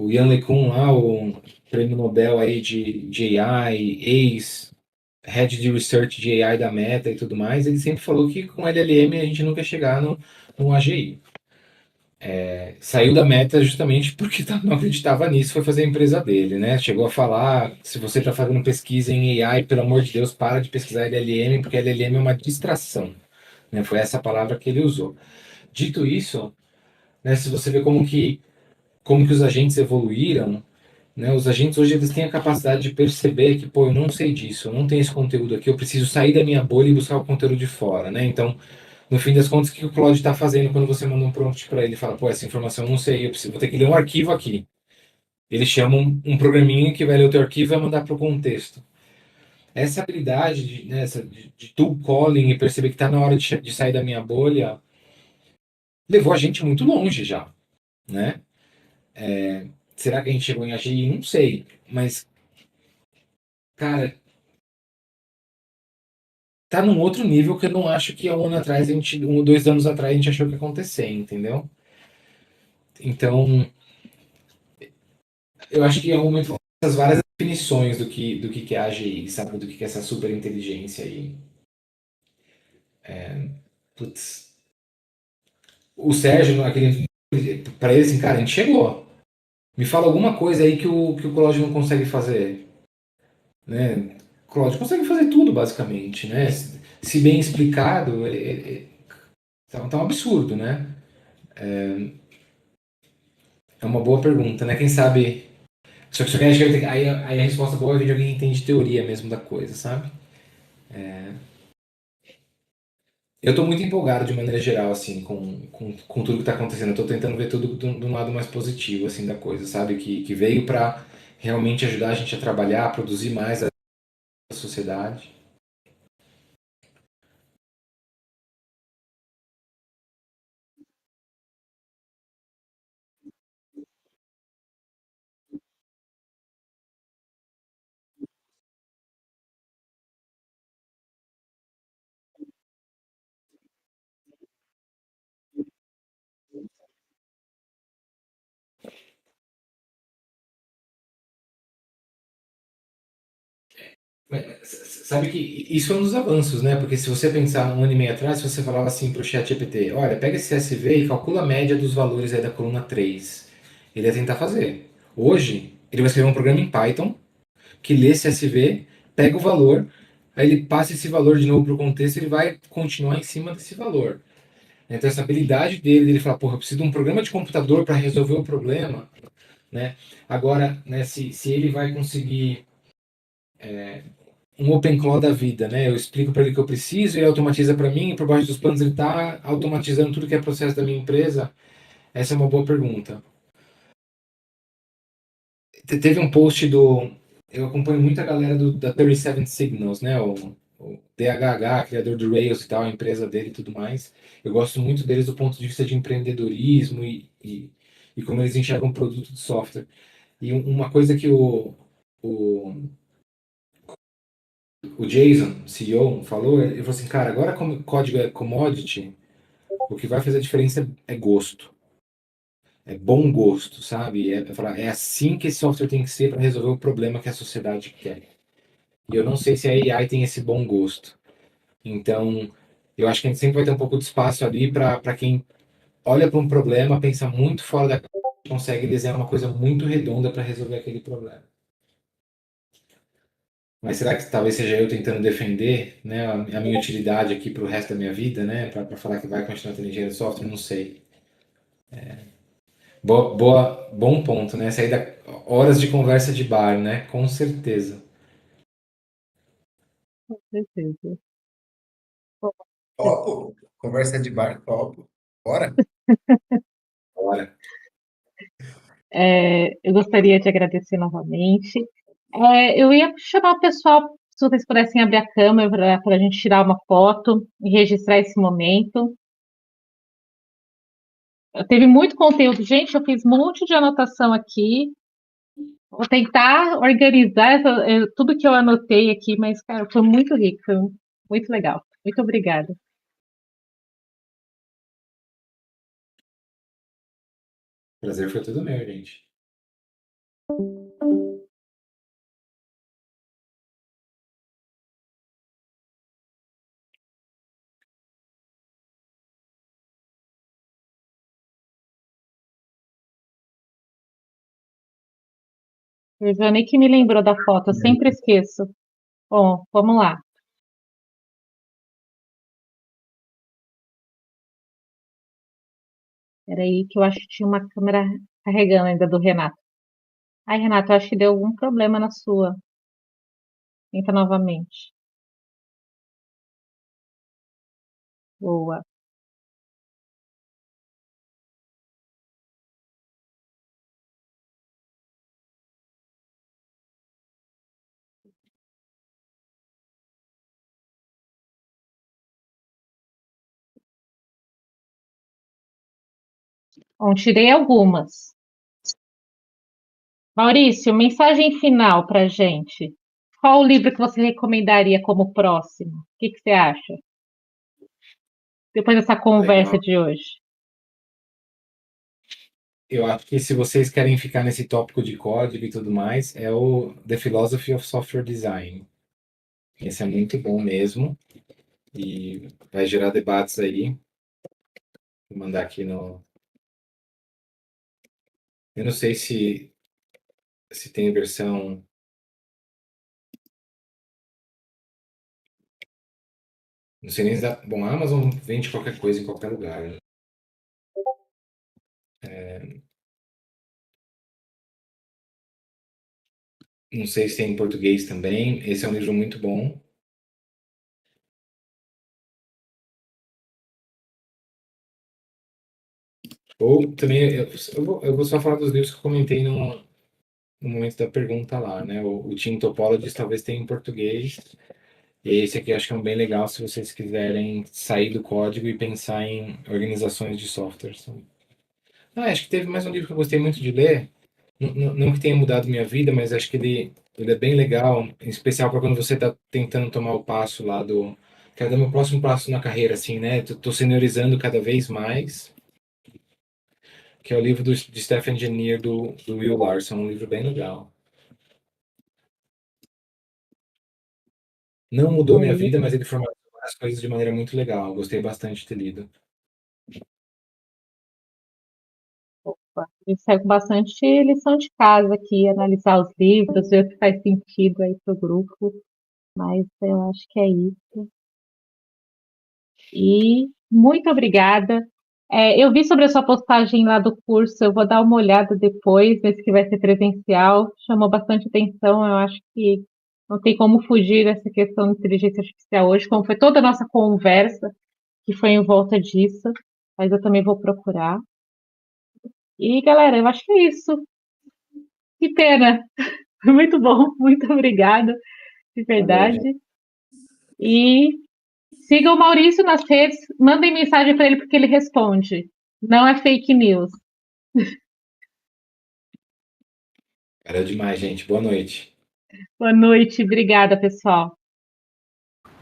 Yann LeCun lá, o prêmio Nobel aí de AI, ex-head de research de AI da Meta e tudo mais, ele sempre falou que com LLM a gente nunca ia chegar no AGI. Saiu da Meta justamente porque não acreditava nisso, foi fazer a empresa dele, né? Chegou a falar, se você está fazendo pesquisa em AI, pelo amor de Deus, para de pesquisar LLM, porque LLM é uma distração, né? Foi essa palavra que ele usou. Dito isso, né, se você vê como que os agentes evoluíram, né? Os agentes hoje eles têm a capacidade de perceber que, pô, eu não sei disso, eu não tenho esse conteúdo aqui, eu preciso sair da minha bolha e buscar o conteúdo de fora, né? Então, no fim das contas, o que o Claude está fazendo quando você manda um prompt para ele? Ele fala, pô, essa informação eu não sei, vou ter que ler um arquivo aqui. Ele chama um programinha que vai ler o teu arquivo e vai mandar para o contexto. Essa habilidade de tool calling e perceber que está na hora de sair da minha bolha levou a gente muito longe já, né? Será que a gente chegou em AGI? Não sei, mas, cara, tá num outro nível que eu não acho que há um ano atrás, 2 anos atrás, a gente achou que ia acontecer, entendeu? Então, eu acho que é um momento essas várias definições do que é a AGI, sabe? Do que é essa super inteligência aí. Putz. O Sérgio, aquele, pra ele, assim, cara, a gente chegou. Me fala alguma coisa aí que o Cláudio não consegue fazer, né? O Cláudio consegue fazer tudo, basicamente, né? Se bem explicado, tá um absurdo, né? É uma boa pergunta, né? Quem sabe. Só que acho que aí a resposta boa é vir de alguém que entende teoria mesmo da coisa, sabe? Eu estou muito empolgado de maneira geral, assim, com tudo que está acontecendo. Eu tô tentando ver tudo de um lado mais positivo, assim, da coisa, sabe? Que veio para realmente ajudar a gente a trabalhar, a produzir mais a sociedade. Sabe que isso é um dos avanços, né? Porque se você pensar um ano e meio atrás, se você falava assim para o ChatGPT, olha, pega esse CSV e calcula a média dos valores aí da coluna 3. Ele ia tentar fazer. Hoje, ele vai escrever um programa em Python que lê CSV, pega o valor, aí ele passa esse valor de novo para o contexto e ele vai continuar em cima desse valor. Então, essa habilidade dele, ele fala, porra, eu preciso de um programa de computador para resolver o problema, né? Agora, né, se ele vai conseguir um OpenClaw da vida, né? Eu explico para ele o que eu preciso, ele automatiza para mim, e por baixo dos panos ele está automatizando tudo que é processo da minha empresa. Essa é uma boa pergunta. Teve um post do... Eu acompanho muita galera da 37 Signals, né? O DHH, criador do Rails e tal, a empresa dele e tudo mais. Eu gosto muito deles do ponto de vista de empreendedorismo e como eles enxergam o produto de software. E uma coisa que o, o Jason, CEO, falou, ele falou assim, cara, agora como código é commodity, o que vai fazer a diferença é gosto. É bom gosto, sabe? É assim que esse software tem que ser para resolver o problema que a sociedade quer. E eu não sei se a AI tem esse bom gosto. Então, eu acho que a gente sempre vai ter um pouco de espaço ali para quem olha para um problema, pensa muito fora da caixa, consegue desenhar uma coisa muito redonda para resolver aquele problema. Mas será que talvez seja eu tentando defender, né, a minha utilidade aqui para o resto da minha vida, né, para falar que vai continuar tendo engenheiro de software? Não sei. Bom ponto, né? Horas de conversa de bar, né? Com certeza. Com certeza. Bom, Topo. Conversa de bar, topo. Bora? Bora. eu gostaria de agradecer novamente. Eu ia chamar o pessoal, se vocês pudessem abrir a câmera para a gente tirar uma foto e registrar esse momento. Teve muito conteúdo. Gente, eu fiz um monte de anotação aqui. Vou tentar organizar tudo que eu anotei aqui, mas, cara, foi muito rico, foi muito legal. Muito obrigada. Prazer foi todo meu, gente. O Johnny que me lembrou da foto, eu sempre esqueço. Bom, vamos lá. Peraí, que eu acho que tinha uma câmera carregando ainda do Renato. Ai, Renato, eu acho que deu algum problema na sua. Tenta novamente. Boa. Bom, tirei algumas. Maurício, mensagem final para gente. Qual o livro que você recomendaria como próximo? O que você acha? Depois dessa conversa Legal. de hoje. Eu acho que se vocês querem ficar nesse tópico de código e tudo mais, é o The Philosophy of Software Design. Esse é muito bom mesmo e vai gerar debates aí. Vou mandar aqui no. Eu não sei se tem versão. Não sei nem se dá. Bom, a Amazon vende qualquer coisa em qualquer lugar. Não sei se tem em português também. Esse é um livro muito bom. Ou também, eu vou só falar dos livros que eu comentei no momento da pergunta lá, né? O Team Topologies talvez tenha em português. E esse aqui eu acho que é um bem legal se vocês quiserem sair do código e pensar em organizações de softwares. Acho que teve mais um livro que eu gostei muito de ler. Não que tenha mudado minha vida, mas acho que ele é bem legal, em especial para quando você está tentando tomar o passo lá do. Quero dar meu próximo passo na carreira, assim, né? Tô seniorizando cada vez mais. Que é o livro de Staff Engineer do Will Larson, um livro bem legal. Não mudou minha Aí, vida, mas ele formatou várias coisas de maneira muito legal. Eu gostei bastante de ter lido. opa, a gente sai com bastante lição de casa aqui, analisar os livros, ver o que faz sentido aí para o grupo, mas eu acho que é isso. E muito obrigada. Eu vi sobre a sua postagem lá do curso, eu vou dar uma olhada depois, ver se vai ser presencial. Chamou bastante atenção, eu acho que não tem como fugir dessa questão de inteligência artificial hoje, como foi toda a nossa conversa que foi em volta disso, mas eu também vou procurar. E, galera, eu acho que é isso. Que pena. Foi muito bom, muito obrigada, de Valeu, gente. verdade. E sigam o Maurício nas redes, mandem mensagem para ele porque ele responde. Não é fake news. Era demais, gente. Boa noite. Boa noite, obrigada, pessoal.